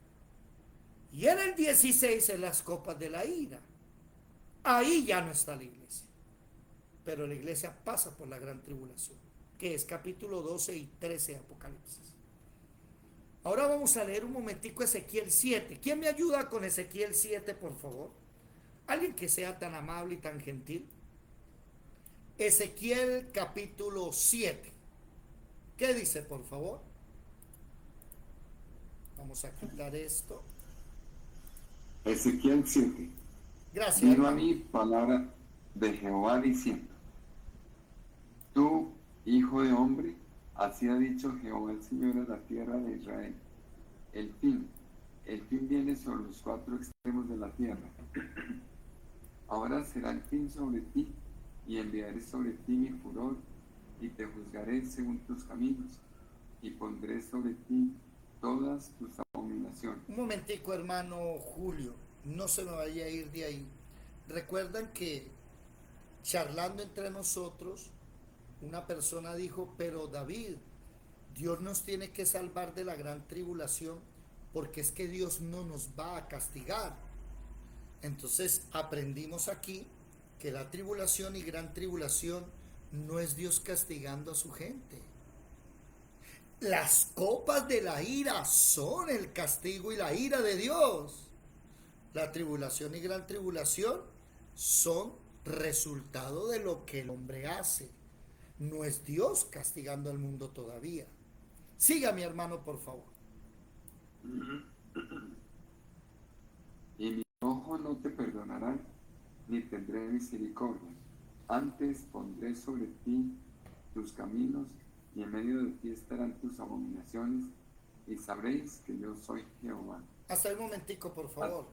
Y en el 16 en las copas de la ira. Ahí ya no está la iglesia. Pero la iglesia pasa por la gran tribulación, que es capítulo 12 y 13 de Apocalipsis. Ahora vamos a leer un momentico Ezequiel 7. ¿Quién me ayuda con Ezequiel 7, por favor? Alguien que sea tan amable y tan gentil. Ezequiel capítulo 7. ¿Qué dice, por favor? Vamos a quitar esto.
Ezequiel 7.
Gracias.
Vino a mí palabra de Jehová diciendo: Tú, hijo de hombre, así ha dicho Jehová el Señor a la tierra de Israel. El fin viene sobre los 4 extremos de la tierra. Ahora será el fin sobre ti y enviaré sobre ti mi furor, y te juzgaré según tus caminos, y pondré sobre ti todas tus abominaciones.
Un momentico, hermano Julio, no se me vaya a ir de ahí. Recuerdan que charlando entre nosotros, una persona dijo, pero David, Dios nos tiene que salvar de la gran tribulación, porque es que Dios no nos va a castigar. Entonces aprendimos aquí que la tribulación y gran tribulación no es Dios castigando a su gente. Las copas de la ira son el castigo y la ira de Dios. La tribulación y gran tribulación son resultado de lo que el hombre hace. No es Dios castigando al mundo todavía. Siga, mi hermano, por favor.
Y mi ojo no te perdonará, ni tendré misericordia. Antes pondré sobre ti tus caminos, y en medio de ti estarán tus abominaciones, y sabréis que yo soy Jehová.
Hasta un momentico, por favor.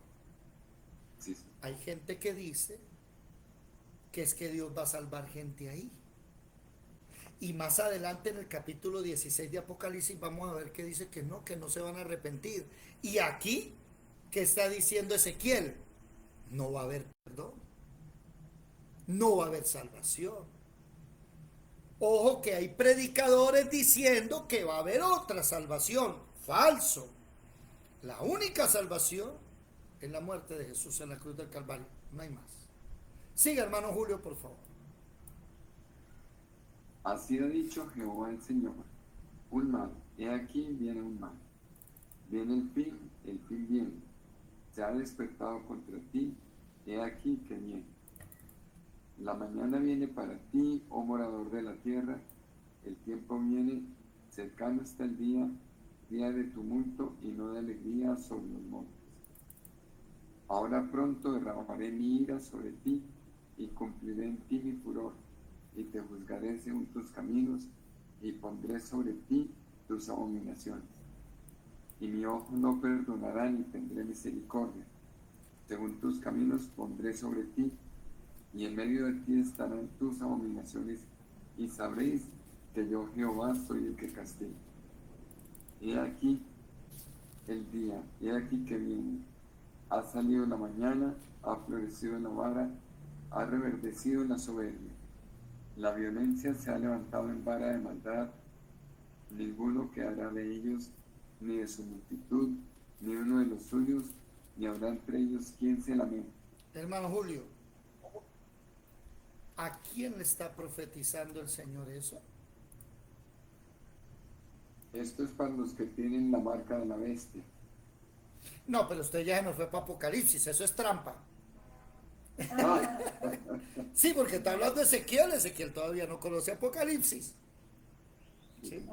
Sí, sí.
Hay gente que dice que es que Dios va a salvar gente ahí. Y más adelante en el capítulo 16 de Apocalipsis vamos a ver que dice que no se van a arrepentir. Y aquí, ¿qué está diciendo Ezequiel? No va a haber perdón. No va a haber salvación. Ojo que hay predicadores diciendo que va a haber otra salvación. Falso. La única salvación es la muerte de Jesús en la cruz del Calvario. No hay más. Siga, hermano Julio, por favor.
Así ha dicho Jehová el Señor, un mal, he aquí viene un mal. Viene el fin viene. Se ha despertado contra ti, he aquí que viene. La mañana viene para ti, oh morador de la tierra, el tiempo viene, cercano está el día, día de tumulto y no de alegría sobre los montes. Ahora pronto derramaré mi ira sobre ti y cumpliré en ti mi furor, y te juzgaré según tus caminos, y pondré sobre ti tus abominaciones. Y mi ojo no perdonará ni tendré misericordia. Según tus caminos pondré sobre ti, y en medio de ti estarán tus abominaciones, y sabréis que yo Jehová soy el que castiga. He aquí el día, he aquí que viene. Ha salido la mañana, ha florecido la vara, ha reverdecido la soberbia. La violencia se ha levantado en vara de maldad, ninguno quedará de ellos, ni de su multitud, ni uno de los suyos, ni habrá entre ellos quien se lamente.
Hermano Julio, ¿a quién le está profetizando el Señor eso?
Esto es para los que tienen la marca de la bestia.
No, pero usted ya se nos fue para Apocalipsis, eso es trampa. Sí, porque está hablando de Ezequiel, Ezequiel todavía no conoce Apocalipsis. ¿Sí?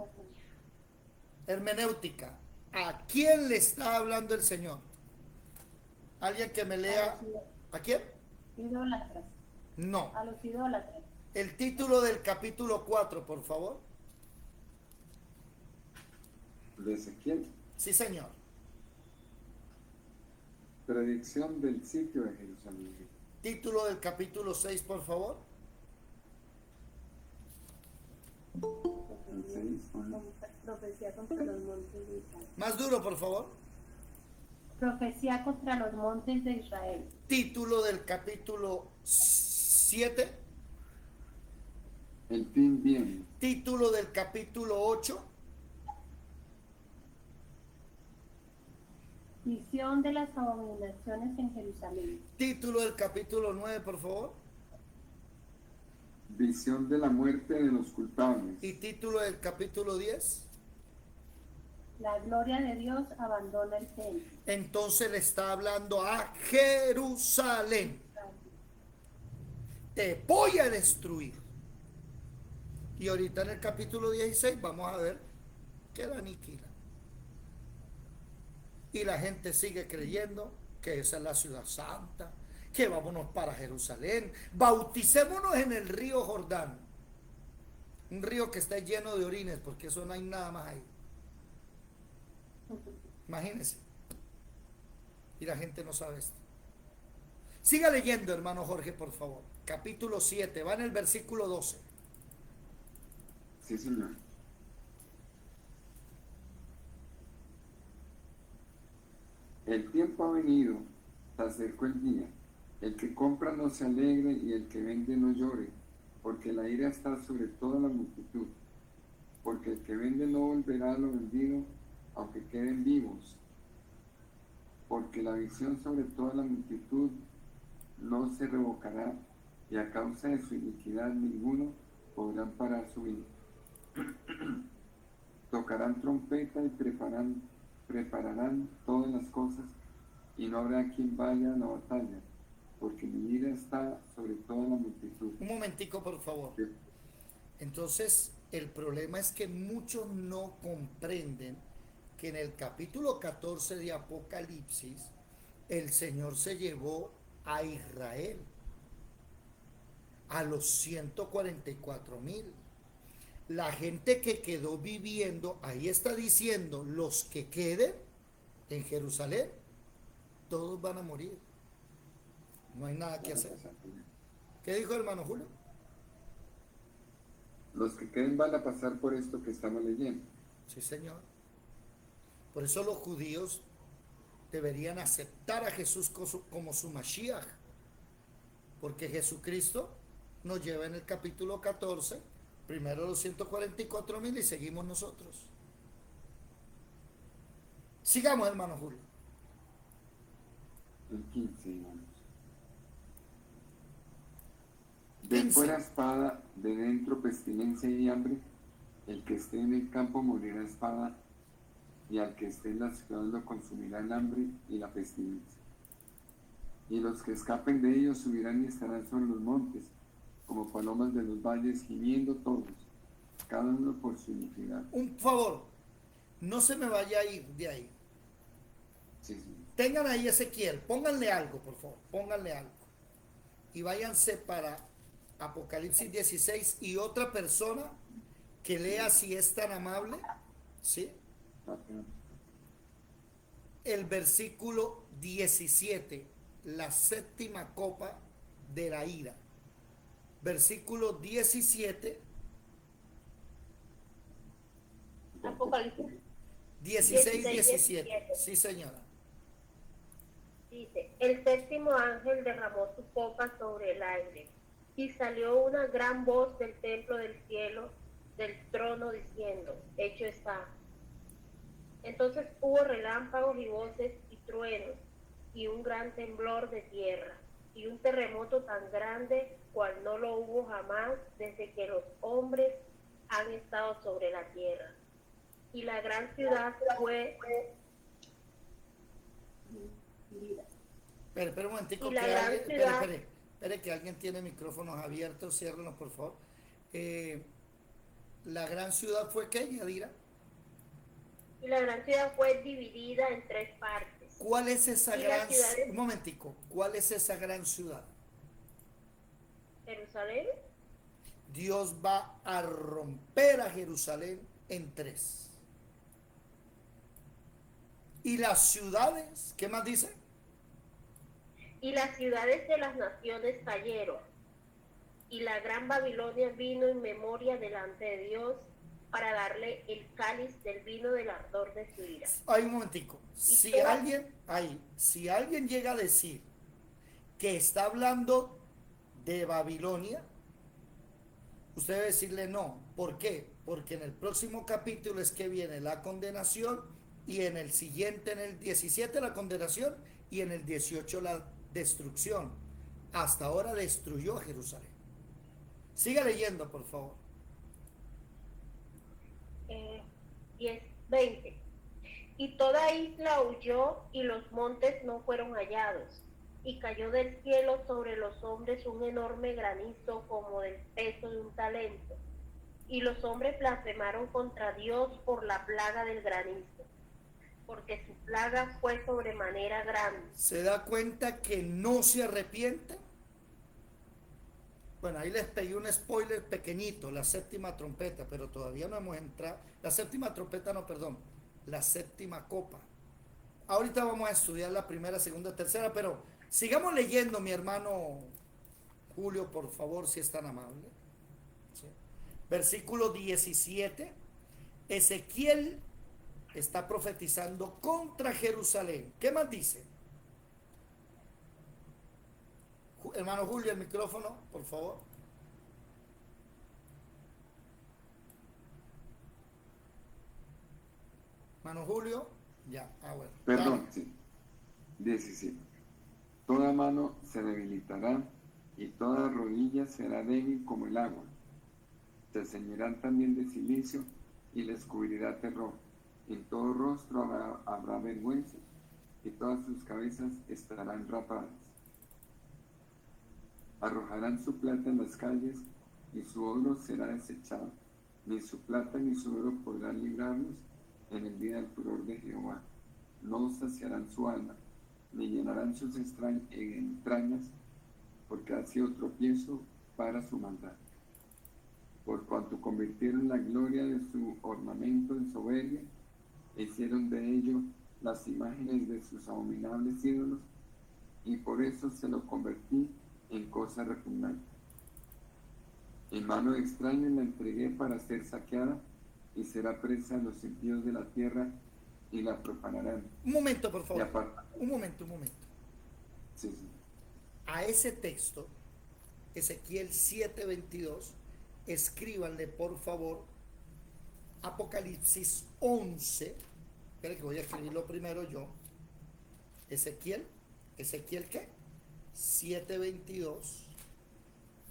Hermenéutica, ¿a quién le está hablando el Señor? ¿Alguien que me lea? ¿A quién?
Idólatras.
No.
A los idólatras.
El título del capítulo 4, por favor.
De Ezequiel,
Sí, señor.
predicción del sitio de Jerusalén.
Título del capítulo 6, por favor.
El 6,
Profecía contra los montes de Israel.
Más duro, por favor.
Profecía contra los montes de Israel.
Título del capítulo 7.
el fin viene.
Título del capítulo 8.
Visión de las abominaciones en Jerusalén.
Título del capítulo 9, por favor.
Visión de la muerte de los culpables.
Y título del capítulo 10.
La gloria de Dios abandona el templo.
Entonces le está hablando a Jerusalén. Te voy a destruir. Y ahorita en el capítulo 16 vamos a ver que la aniquila. Y la gente sigue creyendo que esa es la ciudad santa, que vámonos para Jerusalén, bauticémonos en el río Jordán, un río que está lleno de orines, porque eso no hay nada más ahí. Imagínense. Y la gente no sabe esto. Siga leyendo, hermano Jorge, por favor. capítulo 7, va en el versículo 12.
Sí, señor. El tiempo ha venido, se acercó el día. El que compra no se alegre y el que vende no llore, porque la ira está sobre toda la multitud. Porque el que vende no volverá a lo vendido, aunque queden vivos. Porque la visión sobre toda la multitud no se revocará, y a causa de su iniquidad ninguno podrán parar su vida. Tocarán trompeta y prepararán todas las cosas, y no habrá quien vaya a la batalla, porque mi ira está sobre toda la multitud.
Un momentico, por favor. Entonces, el problema es que muchos no comprenden que en el capítulo 14 de Apocalipsis, el Señor se llevó a Israel, a los 144,000. La gente que quedó viviendo, ahí está diciendo, los que queden en Jerusalén, todos van a morir. No hay nada que hacer. ¿Qué dijo el hermano Julio?
Los que queden van a pasar por esto que estamos leyendo.
Sí, señor. Por eso los judíos deberían aceptar a Jesús como su Mashiach, porque Jesucristo nos lleva en el capítulo 14, primero los 144,000 y seguimos nosotros. Sigamos, hermano Julio.
El 15, hermanos. De
15.
fuera espada, de dentro pestilencia y hambre. El que esté en el campo morirá a espada, y al que esté en la ciudad lo consumirá el hambre y la pestilencia. Y los que escapen de ellos subirán y estarán sobre los montes, como palomas de los valles, gimiendo todos, cada uno por su iniquidad.
Un favor, no se me vaya a ir de ahí.
Sí, sí.
Tengan ahí Ezequiel, pónganle algo, por favor, pónganle algo. Y váyanse para Apocalipsis 16 y otra persona que lea, si es tan amable, ¿sí? El versículo 17, la séptima copa de la ira. Versículo 17,
Apocalipsis
16, 17.
17.
Sí, señora.
dice: el séptimo ángel derramó su copa sobre el aire, y salió una gran voz del templo del cielo, del trono, diciendo: hecho está. Entonces hubo relámpagos y voces y truenos, y un gran temblor de tierra, y un terremoto tan grande cual no lo hubo jamás desde que los hombres han estado sobre la tierra. Y la gran ciudad fue...
Espera un momentico,
Y la
que
gran
alguien,
ciudad-
espere que alguien tiene micrófonos abiertos, ciérrenlos por favor. La gran ciudad fue ¿qué, Yadira?
Y la gran ciudad fue dividida en 3 partes.
¿Cuál es esa
Y
gran
las ciudades-
un momentico, ¿cuál es esa gran ciudad?
Jerusalén,
Dios va a romper a Jerusalén en 3. Y las ciudades, ¿qué más dice?
y las ciudades de las naciones cayeron. Y la gran Babilonia vino en memoria delante de Dios para darle el cáliz del vino del ardor de su ira.
Hay un momentico. Si alguien llega a decir que está hablando de Babilonia, usted debe decirle no. ¿Por qué? Porque en el próximo capítulo es que viene la condenación, y en el siguiente, en el 17, la condenación, y en el 18 la destrucción. Hasta ahora destruyó a Jerusalén. Siga leyendo, por favor.
20. Y toda isla huyó y los montes no fueron hallados. Y cayó del cielo sobre los hombres un enorme granizo como del peso de un talento. Y los hombres blasfemaron contra Dios por la plaga del granizo, porque su plaga fue sobremanera grande.
¿Se da cuenta que no se arrepiente? Bueno, ahí les pegué un spoiler pequeñito, la séptima trompeta, pero todavía no hemos entrado. La séptima trompeta, no, perdón, la séptima copa. Ahorita vamos a estudiar la primera, segunda, tercera, pero sigamos leyendo, mi hermano Julio, por favor, si es tan amable. ¿Sí? Versículo 17. Ezequiel está profetizando contra Jerusalén. ¿Qué más dice? Hermano Julio, el micrófono, por favor. Hermano Julio, ya, bueno.
Perdón,
Dale.
sí. 17. Toda mano se debilitará y toda rodilla será débil como el agua. Se ceñirán también de silicio y les cubrirá terror. En todo rostro habrá vergüenza y todas sus cabezas estarán rapadas. Arrojarán su plata en las calles y su oro será desechado. Ni su plata ni su oro podrán librarlos en el día del furor de Jehová. No saciarán su alma, ni llenarán sus entrañas, porque ha sido tropiezo para su maldad. Por cuanto convirtieron la gloria de su ornamento en soberbia, e hicieron de ello las imágenes de sus abominables ídolos, y por eso se lo convertí en cosa repugnante. En mano de extraños la entregué para ser saqueada, y será presa de los impíos de la tierra, y la profanarán.
Un momento, por
Y
favor.
aparte,
Un momento.
sí, sí.
A ese texto, Ezequiel 7:22, escríbanle por favor Apocalipsis 11. Espera que voy a escribirlo primero yo. ¿Ezequiel qué? 7:22.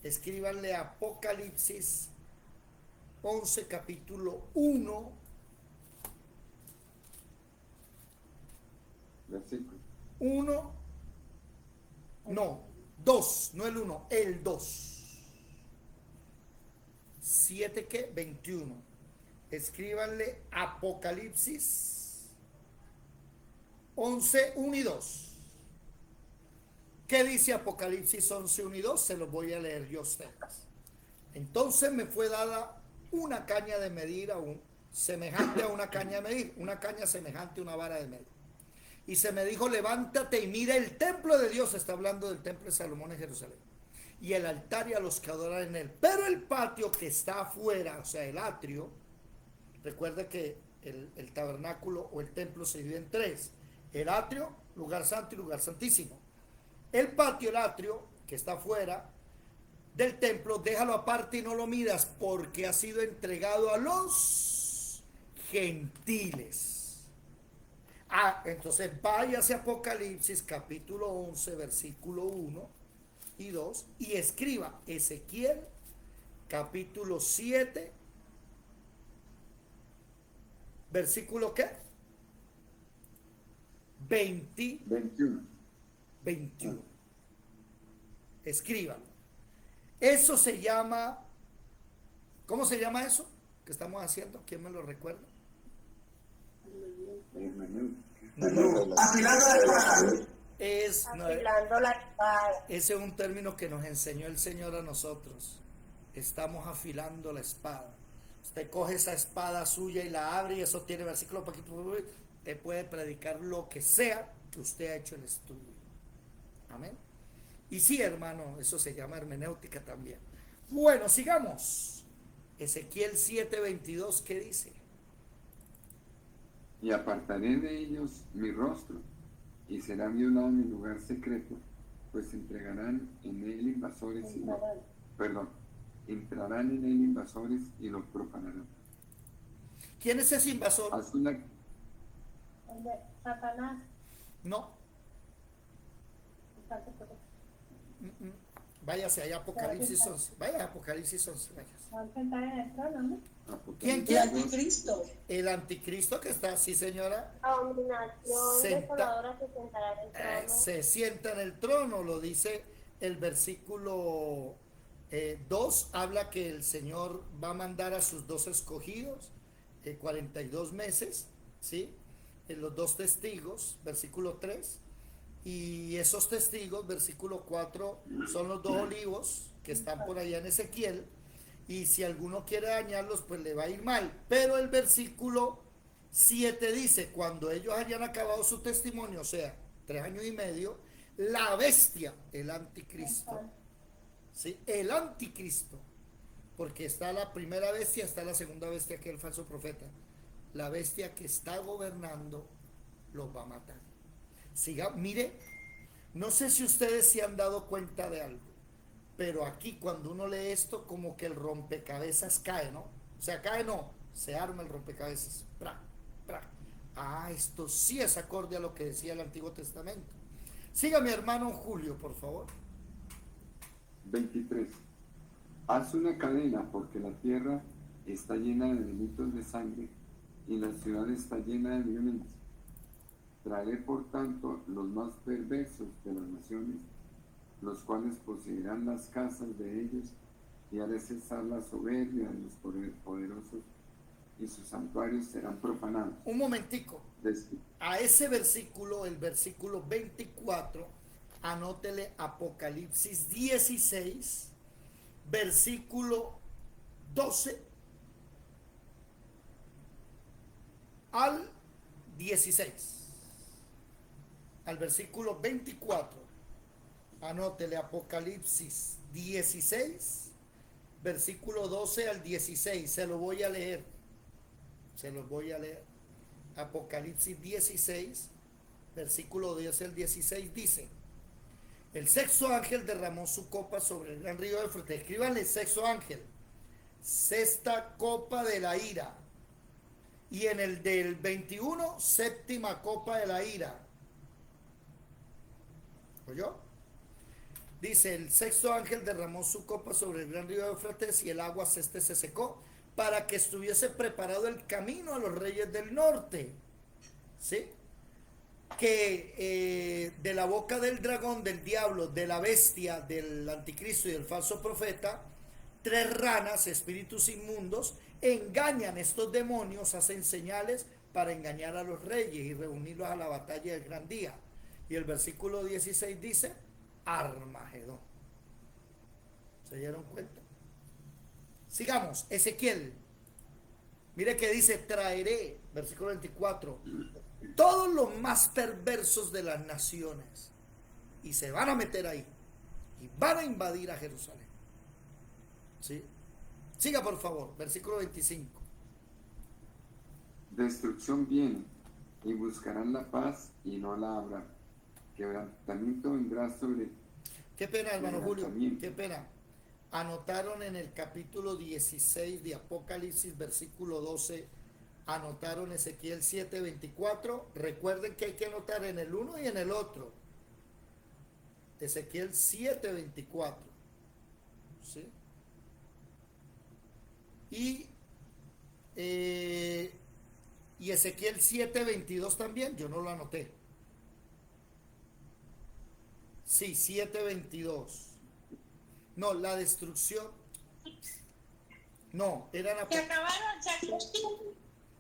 Escríbanle Apocalipsis 11, capítulo 1.
Versículo.
1, no, 2, no el 1, el 2. 7, ¿qué? 21. Escríbanle Apocalipsis 11, 1 y 2. ¿Qué dice Apocalipsis 11, 1 y 2? Se los voy a leer yo a ustedes. Entonces me fue dada una caña de medir aún, semejante a una caña de medir, una caña semejante a una vara de medir. Y se me dijo, levántate y mira el templo de Dios. Está hablando del templo de Salomón en Jerusalén. Y el altar y a los que adoran en él. Pero el patio que está afuera, o sea, el atrio, recuerda que el tabernáculo o el templo se divide en tres. El atrio, lugar santo y lugar santísimo. El patio, el atrio, que está afuera del templo, déjalo aparte y no lo miras, porque ha sido entregado a los gentiles. Entonces váyase a Apocalipsis capítulo 11, versículo 1 y 2 y escriba Ezequiel capítulo 7, versículo ¿qué?
21.
21. Escríbalo. Eso se llama, ¿cómo se llama eso que estamos haciendo? ¿Quién me lo recuerda?
Afilando la espada.
Afilando la espada.
Ese es un término que nos enseñó el Señor a nosotros. Estamos afilando la espada. Usted coge esa espada suya y la abre y eso tiene versículo poquito. Te puede predicar lo que sea que usted ha hecho el estudio. Amén. Y sí, hermano, eso se llama hermenéutica también. Bueno, sigamos. Ezequiel 7:22, ¿qué dice?
Y apartaré de ellos mi rostro, y será violado mi lugar secreto, pues entregarán en él invasores y lo, entrarán en él invasores y lo profanarán.
¿Quién es ese invasor?
El de Satanás.
No. Váyase allá a Apocalipsis 11. Vaya a Apocalipsis 11. Váyase.
Va a sentar en el trono, ¿no?
¿Quién?
El anticristo.
El anticristo que está, sí señora,
Abominación desoladora se sentará en el trono.
se sienta en el trono, lo dice el versículo 2, habla que el Señor va a mandar a sus dos escogidos, 42 meses, ¿sí? Los dos testigos, versículo 3, y esos testigos, versículo 4, son los dos olivos que están por allá en Ezequiel. Y si alguno quiere dañarlos, pues le va a ir mal. Pero el versículo 7 dice, cuando ellos hayan acabado su testimonio, o sea, 3 años y medio, la bestia, el anticristo, ¿sí? El anticristo, porque está la primera bestia, está la segunda bestia, que es el falso profeta. La bestia que está gobernando los va a matar. Siga, mire, no sé si ustedes se han dado cuenta de algo, pero aquí cuando uno lee esto, como que el rompecabezas cae, ¿no? O sea, cae no, se arma el rompecabezas. ¡Pra! ¡Pra! Ah, esto sí es acorde a lo que decía el Antiguo Testamento. Siga mi hermano Julio, por favor.
23. Haz una cadena porque la tierra está llena de delitos de sangre y la ciudad está llena de violencia. Traeré por tanto los más perversos de las naciones, los cuales poseerán las casas de ellos, y haré cesar la soberbia de los poderosos, y sus santuarios serán profanados.
Un momentico. A ese versículo, el versículo 24, anótele Apocalipsis 16, versículo 12 al 16. Al versículo 24, anótele Apocalipsis 16, versículo 12 al 16. Se lo voy a leer. Se los voy a leer. Apocalipsis 16, versículo 10 al 16 dice: el sexto ángel derramó su copa sobre el gran río de Éufrates. Escríbanle sexto ángel, sexta copa de la ira. Y en el del 21, séptima copa de la ira. ¿Oyó? Dice: el sexto ángel derramó su copa sobre el gran río de Éufrates y el agua se secó, para que estuviese preparado el camino a los reyes del norte. ¿Sí? Que de la boca del dragón, del diablo, de la bestia, del anticristo y del falso profeta, 3 ranas, espíritus inmundos, engañan estos demonios, hacen señales para engañar a los reyes y reunirlos a la batalla del gran día. Y el versículo 16 dice: Armagedón. ¿Se dieron cuenta? Sigamos, Ezequiel. Mire que dice: traeré, versículo 24, todos los más perversos de las naciones, y se van a meter ahí, y van a invadir a Jerusalén. ¿Sí? Siga por favor, versículo 25.
Destrucción viene, y buscarán la paz, y no la habrá. Quebrantamiento vendrá sobre...
Qué pena, hermano Julio, qué pena. Anotaron en el capítulo 16 de Apocalipsis, versículo 12, anotaron Ezequiel 7:24. Recuerden que hay que anotar en el uno y en el otro. Ezequiel 7:24. ¿Sí? Y Ezequiel 7:22 también, yo no lo anoté. Sí, 7:22. No, la destrucción. No, eran...
Se acabaron, se acabó.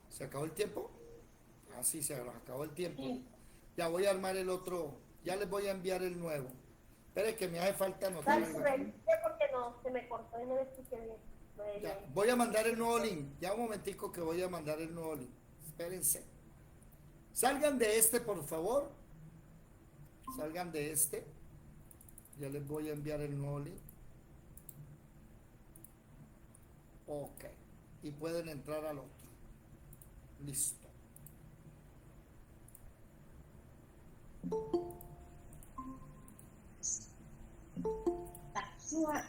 ¿Se acabó el tiempo? Ah, sí, se acabó el tiempo. Sí. Ya voy a armar el otro, ya les voy a enviar el nuevo. Espere que me hace falta anotar algo.
Porque no, se me cortó y no le escuché bien.
Ya, voy a mandar el nuevo link. Ya un momentico que voy a mandar el nuevo link. Espérense. Salgan de este, por favor. Salgan de este. Ya les voy a enviar el nuevo link. Ok. Y pueden entrar al otro. Listo.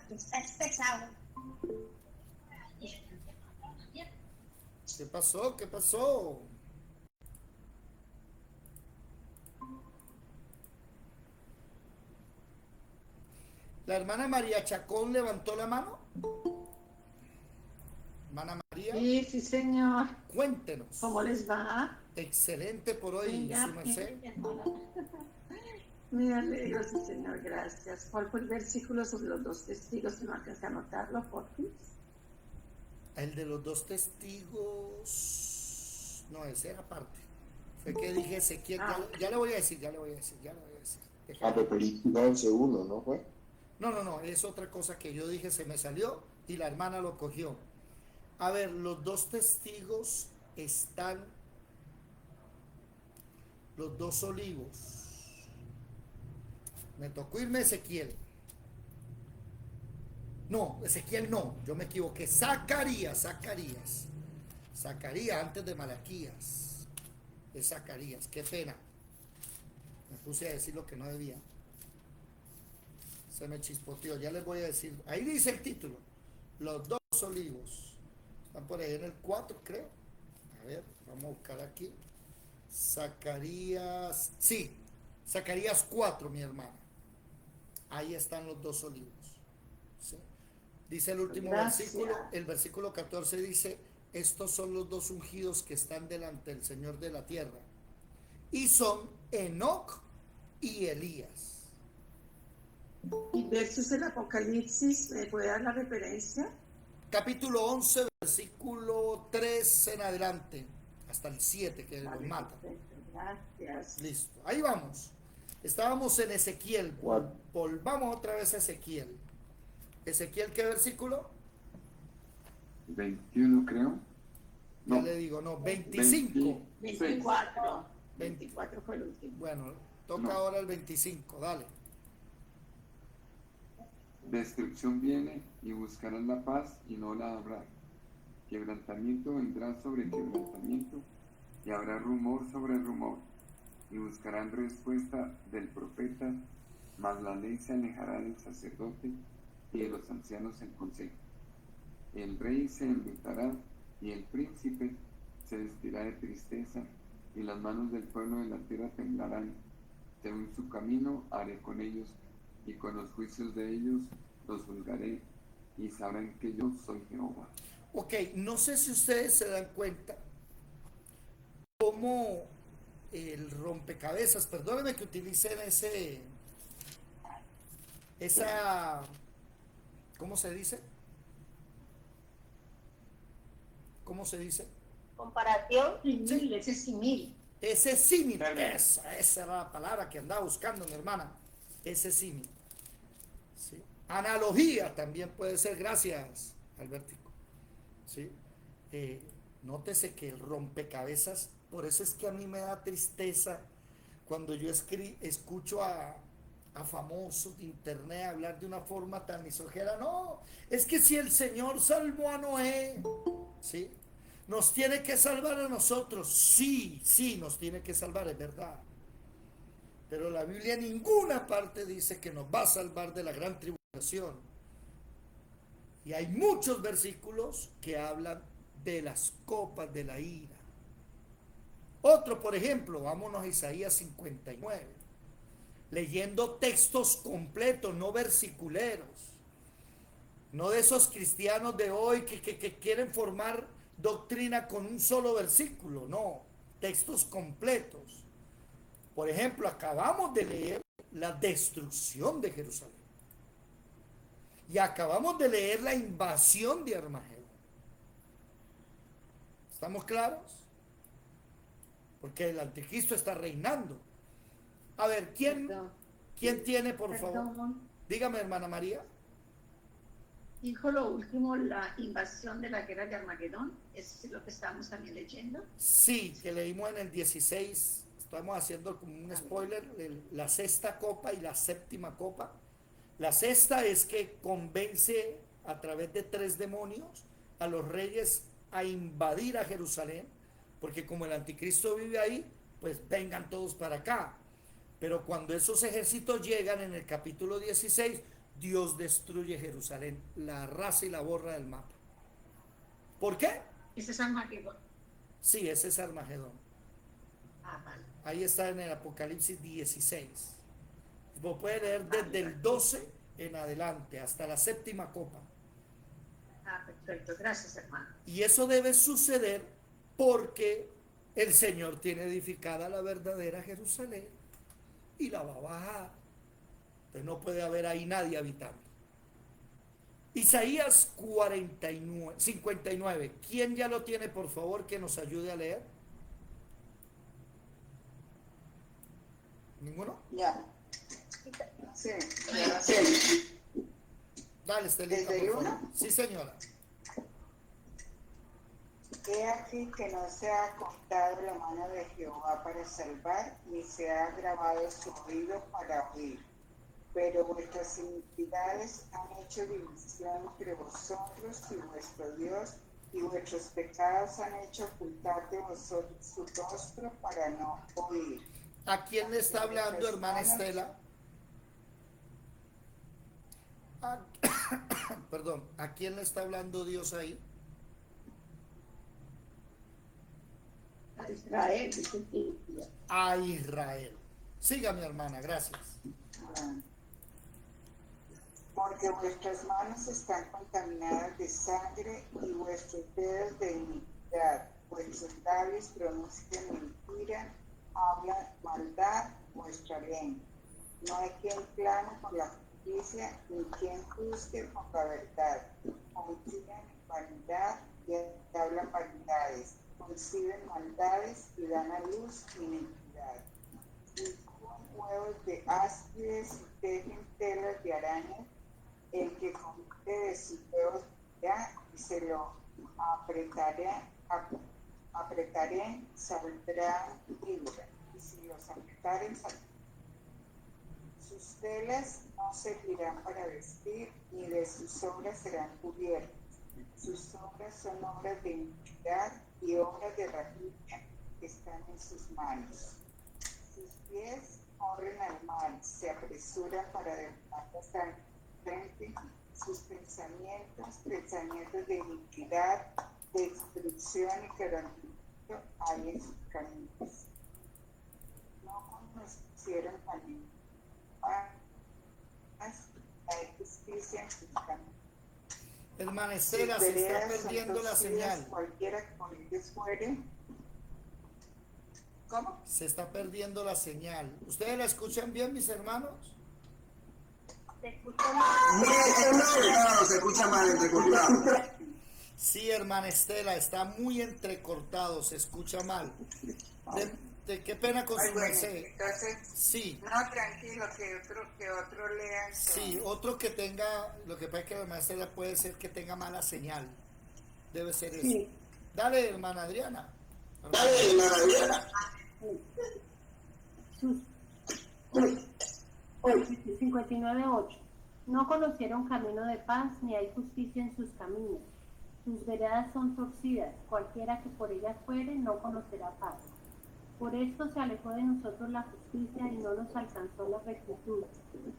Está pesado.
¿Qué pasó? ¿Qué pasó? ¿La hermana María Chacón levantó la mano? Hermana María.
Sí, sí, señor.
Cuéntenos.
¿Cómo les va?
Excelente por hoy, su merced.
Me alegro, sí, señor, gracias. ¿Cuál fue el versículo sobre los 2 testigos? Si no alcanza a anotarlo, por fin.
El de los 2 testigos. No, ese era parte. Fue que dije Ezequiel. Ya le voy a decir.
Apocalipsis 11:1, ¿no fue?
No, es otra cosa que yo dije, se me salió y la hermana lo cogió. A ver, los 2 testigos están los 2 olivos. Me tocó irme a Ezequiel. No, Ezequiel no, yo me equivoqué. Zacarías antes de Malaquías. Es Zacarías, qué pena. Me puse a decir lo que no debía. Se me chispoteó, ya les voy a decir. Ahí dice el título. Los dos olivos. Están por ahí en el 4, creo. A ver, vamos a buscar aquí. Zacarías. Sí, Zacarías 4, mi hermana. Ahí están los dos olivos. ¿Sí? Dice el último versículo. El versículo 14 dice: estos son los dos ungidos que están delante del Señor de la tierra. Y son Enoc y Elías.
Y versos del Apocalipsis, ¿me puede dar la referencia?
Capítulo 11, versículo 3 en adelante, hasta el 7 que los mata.
Gracias.
Listo, ahí vamos. Estábamos en Ezequiel. Volvamos otra vez a Ezequiel. Ezequiel, ¿qué versículo?
21, creo.
Ya le digo, no, 25.
24. 24 fue el último.
Bueno, toca ahora el 25, dale.
Destrucción viene y buscarán la paz y no la habrá. Quebrantamiento vendrá sobre quebrantamiento y habrá rumor sobre rumor. Y buscarán respuesta del profeta, mas la ley se alejará del sacerdote y de los ancianos en consejo. El rey se enlutará y el príncipe se vestirá de tristeza y las manos del pueblo de la tierra temblarán. Según su camino haré con ellos y con los juicios de ellos los juzgaré y sabrán que yo soy Jehová.
Ok, no sé si ustedes se dan cuenta cómo el rompecabezas, perdónenme que utilicen esa, ¿cómo se dice? ¿Cómo se dice?
Comparación.
Simil, ese simil.
Ese símil, esa era la palabra que andaba buscando mi hermana, ese símil. ¿Sí? Analogía también puede ser, gracias Albertico. ¿Sí? Nótese que el rompecabezas, por eso es que a mí me da tristeza cuando yo escucho a famosos de internet hablar de una forma tan misógena. No, es que si el Señor salvó a Noé, ¿sí?, nos tiene que salvar a nosotros. Sí, nos tiene que salvar, es verdad. Pero la Biblia en ninguna parte dice que nos va a salvar de la gran tribulación. Y hay muchos versículos que hablan de las copas de la ira. Otro, por ejemplo, vámonos a Isaías 59. Leyendo textos completos, no versiculeros. No de esos cristianos de hoy que quieren formar doctrina con un solo versículo, no, textos completos. Por ejemplo, acabamos de leer la destrucción de Jerusalén y acabamos de leer la invasión de Armagedón. ¿Estamos claros? Porque el anticristo está reinando. A ver, ¿quién tiene, por favor? Dígame, hermana María.
Dijo lo último, la invasión de la guerra de Armagedón. ¿Es lo que estamos también leyendo?
Sí, que leímos en el 16. Estamos haciendo como un spoiler, la sexta copa y la séptima copa. La sexta es que convence a través de 3 demonios a los reyes a invadir a Jerusalén, porque como el anticristo vive ahí, pues vengan todos para acá. Pero cuando esos ejércitos llegan en el capítulo 16, Dios destruye Jerusalén, la arrasa y la borra del mapa. ¿Por qué?
Ese es Armagedón.
Sí, ese es Armagedón.
Vale.
Ahí está en el Apocalipsis 16. Vos puedes leer desde el 12 en adelante hasta la séptima copa.
Perfecto, gracias, hermano.
Y eso debe suceder porque el Señor tiene edificada la verdadera Jerusalén y la va a bajar. Entonces no puede haber ahí nadie habitando. Isaías 59. ¿Quién ya lo tiene, por favor, que nos ayude a leer? ¿Ninguno?
Ya. Sí.
Dale, Estelita,
¿Desde
por favor.
uno?
Sí, señora.
He aquí que no se ha cortado la mano de Jehová para salvar, ni se ha grabado su oído para oír. pero vuestras iniquidades han hecho división entre vosotros y vuestro Dios, y vuestros pecados han hecho ocultar de vosotros su rostro para no oír.
¿A quién le está hablando, hermana Estela? Perdón, ¿a quién le está hablando Dios ahí?
A Israel, dice que
A Israel. Siga, mi hermana, gracias.
Porque vuestras manos están contaminadas de sangre y vuestros dedos de iniquidad. Vuestros labios pronuncian mentira, hablan maldad vuestra lengua. No hay quien clame por la justicia, ni quien juzgue por la verdad. Confían en vanidad y hablan vanidades. Conciben maldades y dan a luz iniquidad. Incuban huevos de áspides y tejen telas de araña. El que comete de sus huevos ya y se lo apretaré, saldrán libres. Y si los apretaren, saldrán. Sus telas no servirán para vestir, ni de sus obras serán cubiertas. Sus obras son obras de iniquidad y obras de rapiña que están en sus manos. Sus pies corren al mal, se apresuran para derramar la sangre. Sus pensamientos de iniquidad, de destrucción y quebrantamiento hay en sus caminos. No conocieron camino, hay justicia en sus caminos.
Hermana Estela, se está perdiendo la señal.
Cualquiera que por ellos fuere. ¿Cómo?
Se está perdiendo la señal. ¿Ustedes la escuchan bien, mis hermanos?
Se escucha mal.
No, se escucha mal, entrecortado.
Sí, hermana Estela, está muy entrecortado, se escucha mal. Qué pena con su merced.
Entonces,
sí.
No, tranquilo, que otro lea.
Sí, otro que tenga, lo que pasa es que la hermana Estela puede ser que tenga mala señal. Debe ser eso.
sí.
Dale, hermana Adriana.
Dale, hermana Adriana.
59:8. No conocieron camino de paz, ni hay justicia en sus caminos. Sus veredas son torcidas, cualquiera que por ellas fuere no conocerá paz. Por esto se alejó de nosotros la justicia y no nos alcanzó la rectitud.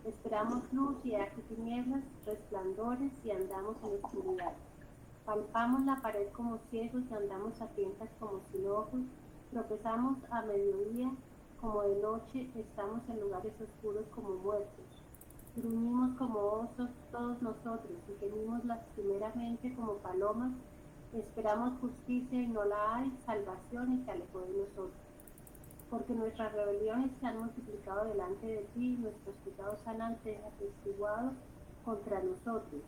Esperamos luz y aquí tinieblas, resplandores y andamos en oscuridad. Palpamos la pared como ciegos y andamos a tientas como sin ojos. Tropezamos a mediodía como de noche, estamos en lugares oscuros como muertos. Gruñimos como osos todos nosotros y gemimos lastimeramente como palomas. Esperamos justicia y no la hay, salvación y se alejó de nosotros. Porque nuestras rebeliones se han multiplicado delante de ti y nuestros pecados han atestiguado contra nosotros.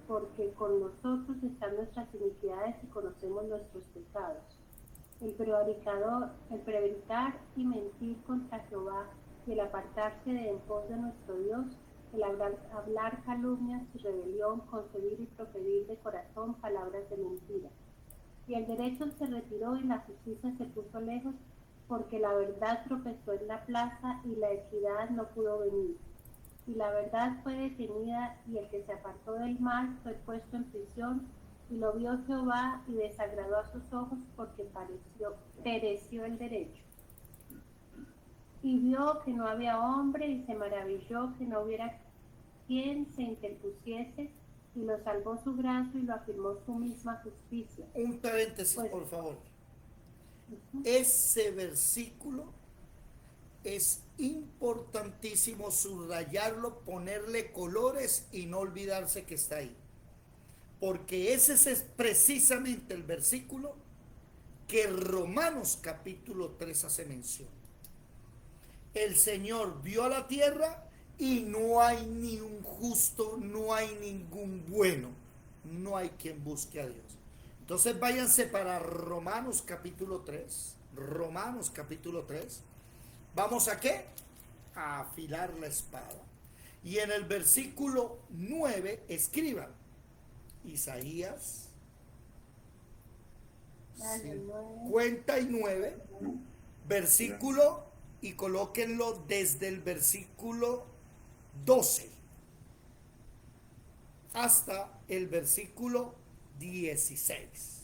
Porque con nosotros están nuestras iniquidades y conocemos nuestros pecados. El prevaricar y mentir contra Jehová y el apartarse de en pos de nuestro Dios, el hablar calumnias y rebelión, concebir y proferir de corazón palabras de mentira. Y el derecho se retiró y la justicia se puso lejos, porque la verdad tropezó en la plaza y la equidad no pudo venir. Y la verdad fue detenida y el que se apartó del mal fue puesto en prisión, y lo vio Jehová y desagradó a sus ojos porque pereció el derecho. Y vio que no había hombre y se maravilló que no hubiera quien se interpusiese, y lo salvó su brazo y lo afirmó su misma justicia.
Un paréntesis,
Pues,
por favor. Ese versículo es importantísimo subrayarlo, ponerle colores y no olvidarse que está ahí. Porque ese es precisamente el versículo que Romanos capítulo 3 hace mención. El Señor vio a la tierra y no hay ni un justo, no hay ningún bueno, no hay quien busque a Dios. Entonces váyanse para Romanos capítulo 3. Romanos capítulo 3. ¿Vamos a qué? A afilar la espada. Y en el versículo 9 escriban Isaías 59, versículo, y colóquenlo desde el versículo 12 hasta el versículo 16.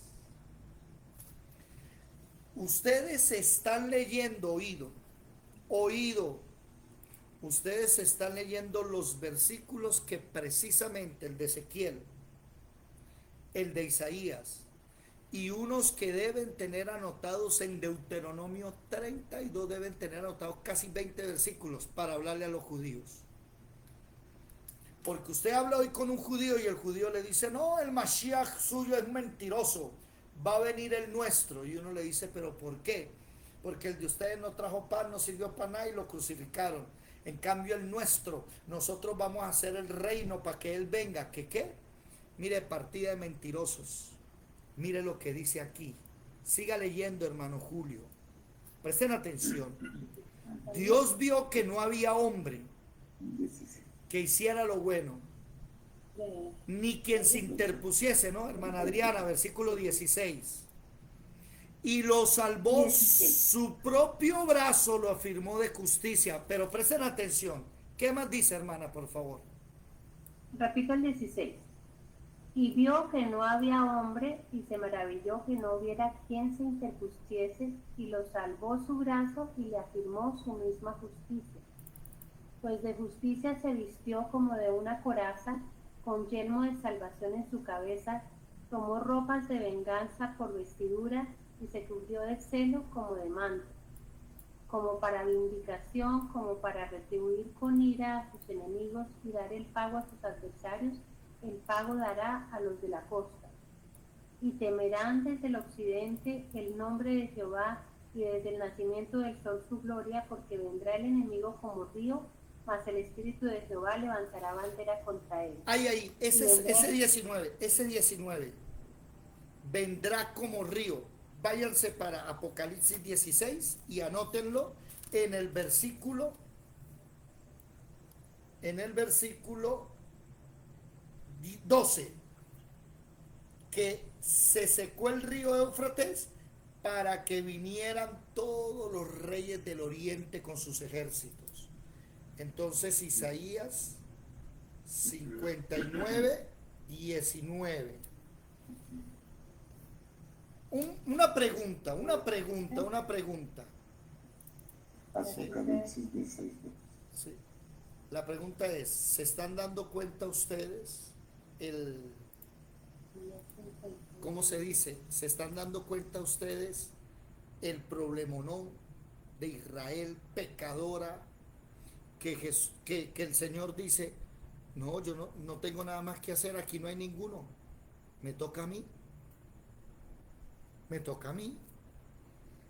Ustedes están leyendo, oído. Ustedes están leyendo los versículos que precisamente el de Ezequiel, el de Isaías y unos que deben tener anotados en Deuteronomio 32, deben tener anotados casi 20 versículos para hablarle a los judíos. Porque usted habla hoy con un judío y el judío le dice, no, el Mashiach suyo es mentiroso, va a venir el nuestro. Y uno le dice, pero ¿por qué? Porque el de ustedes no trajo pan, no sirvió para nada y lo crucificaron. En cambio el nuestro, nosotros vamos a hacer el reino para que él venga. ¿Qué? Mire, partida de mentirosos. Mire lo que dice aquí. Siga leyendo, hermano Julio. Presten atención. Dios vio que no había hombre que hiciera lo bueno, ni quien se interpusiese, ¿no? Hermana Adriana, versículo 16. Y lo salvó, su propio brazo lo afirmó de justicia. Pero presten atención. ¿Qué más dice, hermana, por favor?
Repito el 16. Y vio que no había hombre, y se maravilló que no hubiera quien se interpusiese, y lo salvó su brazo, y le afirmó su misma justicia. Pues de justicia se vistió como de una coraza, con yelmo de salvación en su cabeza, tomó ropas de venganza por vestidura, y se cubrió de celo como de manto, como para vindicación, como para retribuir con ira a sus enemigos y dar el pago a sus adversarios. El pago dará a los de la costa. Y temerán desde el occidente el nombre de Jehová, y desde el nacimiento del sol su gloria, porque vendrá el enemigo como río, mas el espíritu de Jehová levantará bandera contra él.
Ahí, ese 19. Vendrá como río. Váyanse para Apocalipsis 16 y anótenlo en el versículo 12, que se secó el río Éufrates para que vinieran todos los reyes del oriente con sus ejércitos. Entonces Isaías 59, 19. Una pregunta.
Apocalipsis 16.
Sí. La pregunta es, ¿se están dando cuenta ustedes ¿cómo se dice? ¿Se están dando cuenta ustedes el problemonón de Israel pecadora que el Señor dice, no, yo no tengo nada más que hacer, aquí no hay ninguno, me toca a mí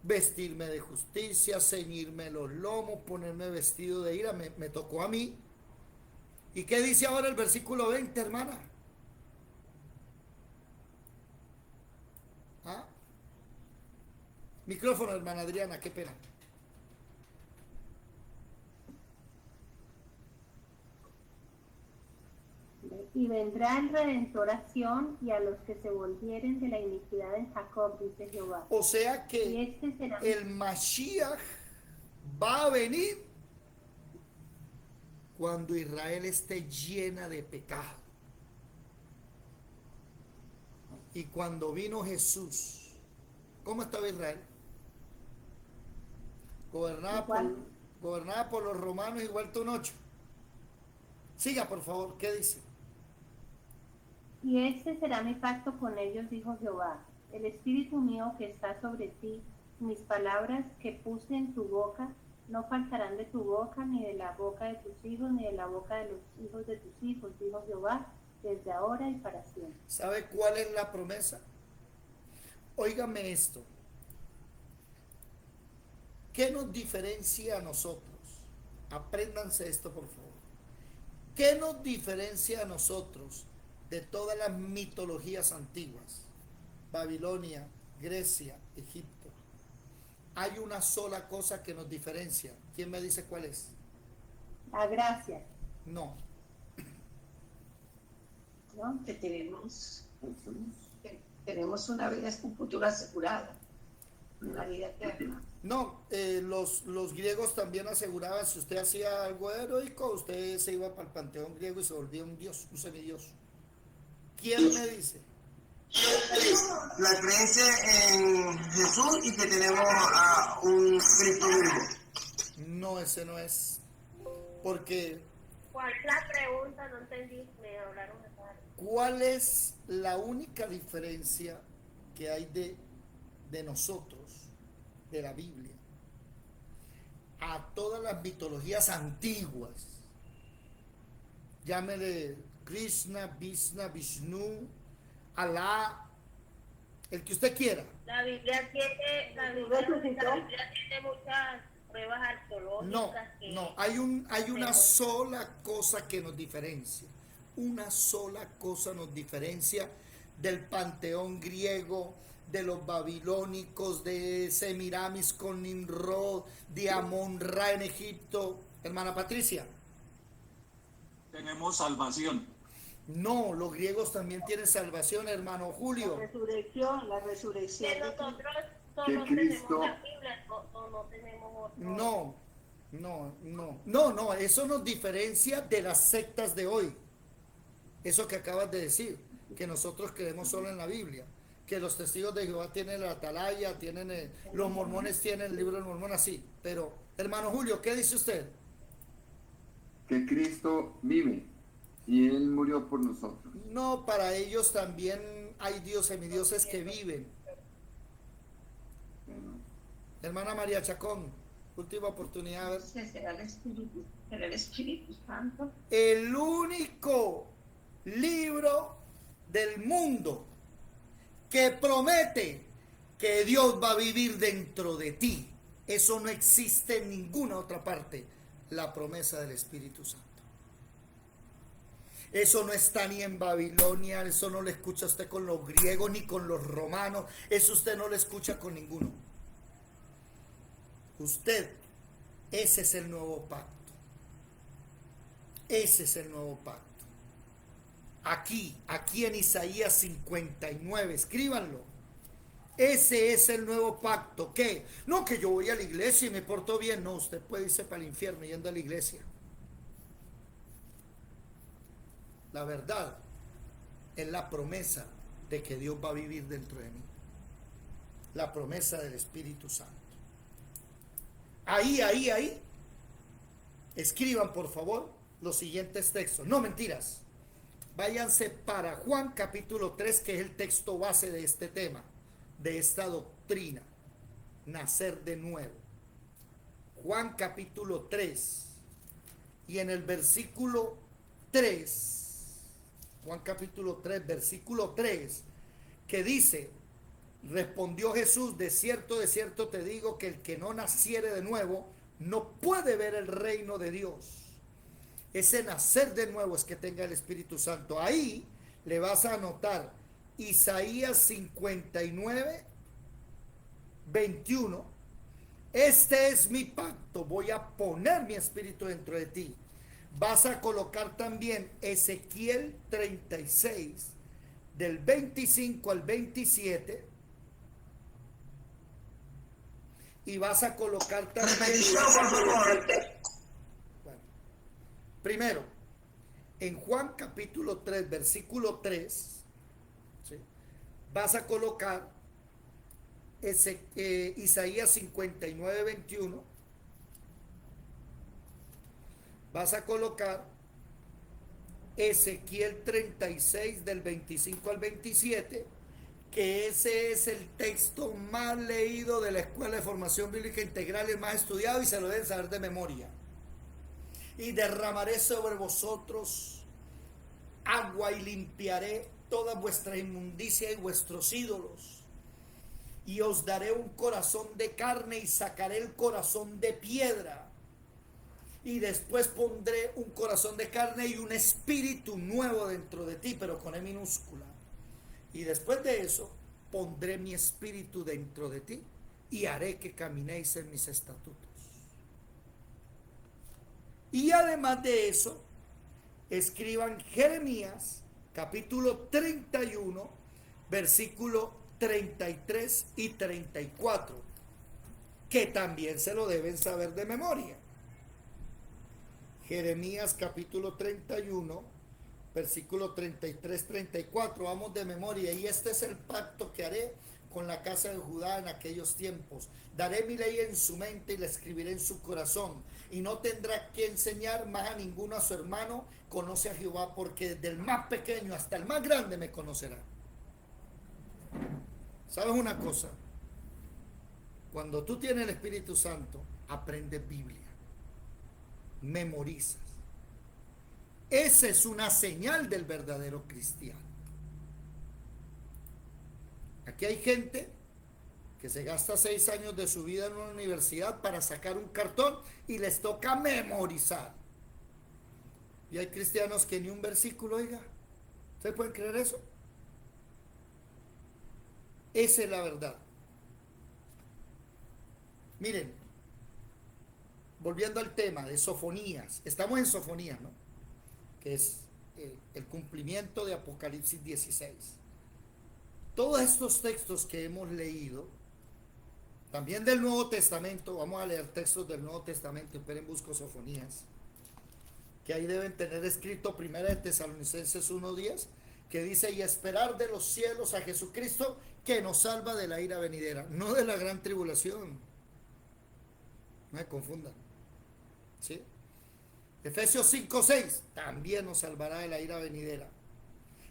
vestirme de justicia, ceñirme los lomos, ponerme vestido de ira, me tocó a mí. ¿Y qué dice ahora el versículo 20, hermana? ¿Ah? Micrófono, hermana Adriana, qué pena.
Y vendrá el Redentor a Sión, y a los que se volvieren de la iniquidad en Jacob, dice Jehová.
O sea que
y este será
el Mashiach va a venir cuando Israel esté llena de pecado. Y cuando vino Jesús, ¿cómo estaba Israel? Gobernada por los romanos y vuelto un 8. Siga, por favor, ¿qué dice?
Y este será mi pacto con ellos, dijo Jehová. El espíritu mío que está sobre ti, mis palabras que puse en tu boca, no faltarán de tu boca, ni de la boca de tus hijos, ni de la boca de los hijos de tus hijos, dijo Jehová, desde ahora y para siempre.
¿Sabe cuál es la promesa? Óigame esto. ¿Qué nos diferencia a nosotros? Apréndanse esto, por favor. ¿Qué nos diferencia a nosotros de todas las mitologías antiguas? Babilonia, Grecia, Egipto. Hay una sola cosa que nos diferencia. ¿Quién me dice cuál es?
La gracia.
No.
¿No? Que tenemos una vida, un futuro asegurado, una vida eterna.
No, los griegos también aseguraban, si usted hacía algo heroico, usted se iba para el panteón griego y se volvía un dios, un semidios. ¿Quién me dice?
La creencia en Jesús y que tenemos a un Cristo vivo.
No, ese no es. Porque,
¿Cuál es la pregunta? No entendí, me hablaron de tarde.
¿cuál es la única diferencia que hay de nosotros, de la Biblia, a todas las mitologías antiguas? Llámele Krishna, Vishnu, Alá, el que usted quiera.
La Biblia tiene muchas pruebas arqueológicas.
No, hay una sola cosa que nos diferencia. Una sola cosa nos diferencia del panteón griego, de los babilónicos, de Semiramis con Nimrod, de Amon-Ra en Egipto. Hermana Patricia.
Tenemos salvación.
No, los griegos también tienen salvación, hermano Julio.
La resurrección.
Que nosotros solo
Que Cristo-
tenemos la Biblia, no tenemos otro.
No, eso nos diferencia de las sectas de hoy. Eso que acabas de decir, que nosotros creemos solo en la Biblia, que los testigos de Jehová tienen la atalaya, los mormones tienen el libro del mormón, así. Pero, hermano Julio, ¿qué dice usted?
Que Cristo vive y Él murió por nosotros.
No, para ellos también hay dioses, semidioses que viven. Hermana María Chacón, última oportunidad.
Será el Espíritu Santo.
El único libro del mundo que promete que Dios va a vivir dentro de ti. Eso no existe en ninguna otra parte, la promesa del Espíritu Santo. Eso no está ni en Babilonia, eso no lo escucha usted con los griegos ni con los romanos, eso usted no lo escucha con ninguno. Usted, ese es el nuevo pacto. Ese es el nuevo pacto. Aquí en Isaías 59, escríbanlo. Ese es el nuevo pacto. ¿Qué? No que yo voy a la iglesia y me porto bien. No, usted puede irse para el infierno yendo a la iglesia. La verdad es la promesa de que Dios va a vivir dentro de mí. La promesa del Espíritu Santo. Ahí. Escriban, por favor, los siguientes textos. No, mentiras. Váyanse para Juan capítulo 3, que es el texto base de este tema, de esta doctrina, nacer de nuevo. Juan capítulo 3, y en el versículo 3, Juan capítulo 3, versículo 3, que dice: respondió Jesús, de cierto te digo que el que no naciere de nuevo no puede ver el reino de Dios. Ese nacer de nuevo es que tenga el Espíritu Santo. Ahí le vas a anotar Isaías 59, 21. Este es mi pacto, voy a poner mi espíritu dentro de ti. Vas a colocar también Ezequiel 36, del 25 al 27. Y vas a colocar también... Bueno, primero, en Juan capítulo 3, versículo 3, ¿sí?, vas a colocar Isaías 59, 21. Vas a colocar Ezequiel 36, del 25 al 27, que ese es el texto más leído de la Escuela de Formación Bíblica Integral, el más estudiado, y se lo deben saber de memoria. Y derramaré sobre vosotros agua y limpiaré toda vuestra inmundicia y vuestros ídolos. Y os daré un corazón de carne y sacaré el corazón de piedra. Y después pondré un corazón de carne y un espíritu nuevo dentro de ti, pero con E minúscula. Y después de eso, pondré mi espíritu dentro de ti y haré que caminéis en mis estatutos. Y además de eso, escriban Jeremías, capítulo 31, versículo 33 y 34, que también se lo deben saber de memoria. Jeremías capítulo 31, versículo 33-34, vamos de memoria. Y este es el pacto que haré con la casa de Judá en aquellos tiempos. Daré mi ley en su mente y la escribiré en su corazón. Y no tendrá que enseñar más a ninguno a su hermano, conoce a Jehová, porque desde el más pequeño hasta el más grande me conocerá. ¿Sabes una cosa? Cuando tú tienes el Espíritu Santo, aprendes Biblia, memorizas. Esa es una señal del verdadero cristiano. Aquí hay gente que se gasta 6 años de su vida en una universidad para sacar un cartón y les toca memorizar. Y hay cristianos que ni un versículo, oiga. ¿Ustedes pueden creer eso? Esa es la verdad. Miren, volviendo al tema de Sofonías, estamos en Sofonías, ¿no? Que es el cumplimiento de Apocalipsis 16. Todos estos textos que hemos leído, también del Nuevo Testamento, vamos a leer textos del Nuevo Testamento, esperen, busco Sofonías, que ahí deben tener escrito 1 de Tesalonicenses 1:10, que dice, y esperar de los cielos a Jesucristo, que nos salva de la ira venidera, no de la gran tribulación. No me confundan. ¿Sí? Efesios 5:6, también nos salvará de la ira venidera.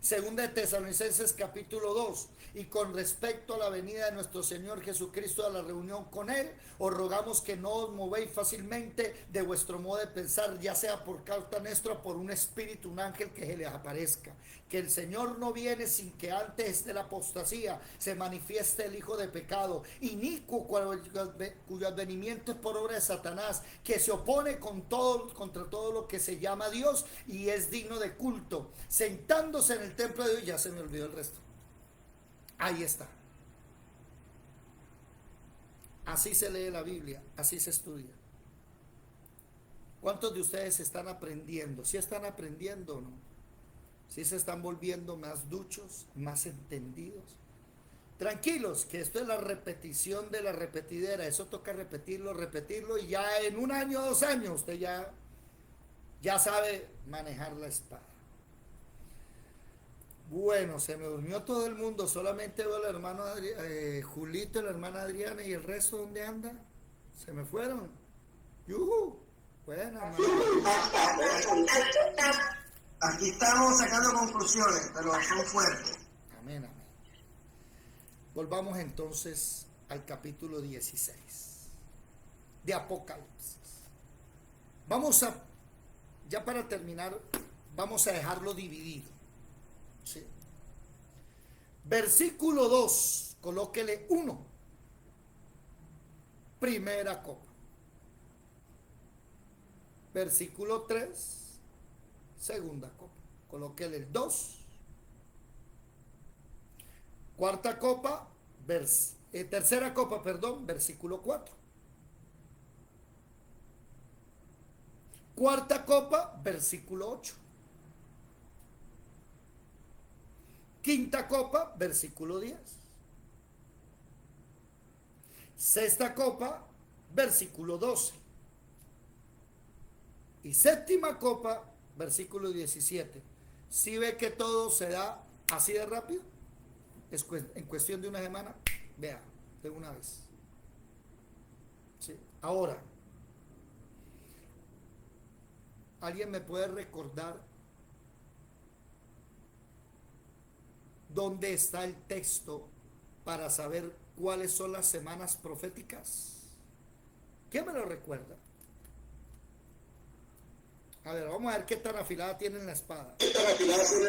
Segunda de Tesalonicenses capítulo 2, y con respecto a la venida de nuestro Señor Jesucristo, a la reunión con Él, os rogamos que no os movéis fácilmente de vuestro modo de pensar, ya sea por causa nuestra o por un espíritu, un ángel que se les aparezca. Que el Señor no viene sin que antes de la apostasía se manifieste el hijo de pecado, inicuo, cuyo advenimiento es por obra de Satanás, que se opone contra todo lo que se llama Dios y es digno de culto, sentándose en el templo de Dios. Ya se me olvidó el resto. Ahí está. Así se lee la Biblia, así se estudia. ¿Cuántos de ustedes están aprendiendo? ¿Sí están aprendiendo o no? ¿Sí se están volviendo más duchos, más entendidos? Tranquilos, que esto es la repetición de la repetidera. Eso toca repetirlo, repetirlo, y ya en 1 año, 2 años, usted ya sabe manejar la espada. Bueno, se me durmió todo el mundo, solamente veo al hermano Julito, la hermana Adriana, y el resto, ¿dónde anda? Se me fueron. ¡Yuhu! Bueno,
aquí estamos sacando conclusiones, pero son fuertes.
Amén, amén. Volvamos entonces al capítulo 16 de Apocalipsis. Vamos a, ya para terminar, vamos a dejarlo dividido. ¿Sí? Versículo 2, colóquele 1, primera copa. Versículo 3, segunda copa, colóquele el 2. Cuarta copa, tercera copa, perdón, versículo 4. Cuarta copa, versículo 8. Quinta copa, versículo 10. Sexta copa, versículo 12. Y séptima copa, versículo 17. ¿Sí ve que todo se da así de rápido? Es en cuestión de una semana. Vea, de una vez. ¿Sí? Ahora, ¿alguien me puede recordar dónde está el texto para saber cuáles son las semanas proféticas? ¿Quién me lo recuerda? A ver, vamos a ver qué tan afilada tienen la espada.
Daniel, sí,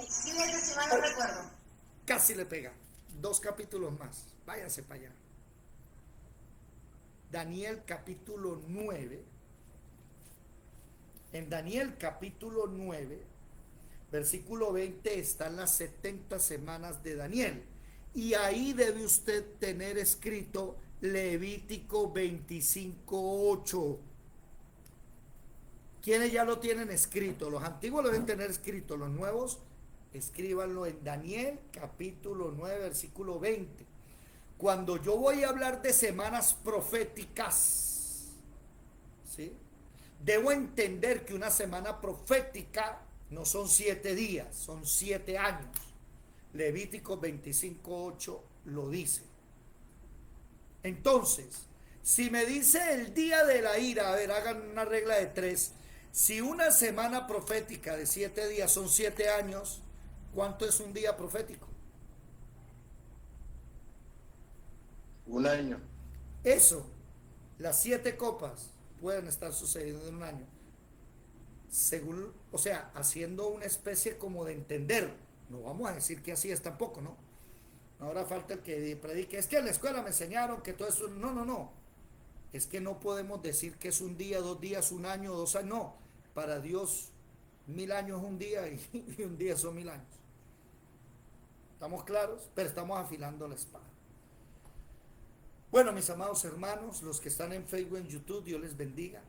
si mal no recuerdo.
Casi le pega. 2 capítulos más. Váyanse para allá. Daniel capítulo 9. En Daniel capítulo 9, versículo 20, están las 70 semanas de Daniel. Y ahí debe usted tener escrito Levítico 25:8. ¿Quiénes ya lo tienen escrito? Los antiguos lo deben tener escrito, los nuevos escríbanlo en Daniel capítulo 9 versículo 20. cuando yo voy a hablar de semanas proféticas, ¿sí? Debo entender que una semana profética no son 7 días, son 7 años. Levítico 25:8 lo dice. Entonces, si me dice el día de la ira, a ver, hagan una regla de 3. Si una semana profética de 7 días son 7 años, ¿cuánto es un día profético?
Un año.
Eso, las 7 copas pueden estar sucediendo en un año. Según, o sea, haciendo una especie como de entender. No vamos a decir que así es tampoco, ¿no? Ahora falta el que predique. Es que en la escuela me enseñaron que todo eso. No, no, no. Es que no podemos decir que es un día, 2 días, un año, 2 años. No. Para Dios, 1000 años es un día y un día son 1000 años. ¿Estamos claros? Pero estamos afilando la espada. Bueno, mis amados hermanos, los que están en Facebook, en YouTube, Dios les bendiga.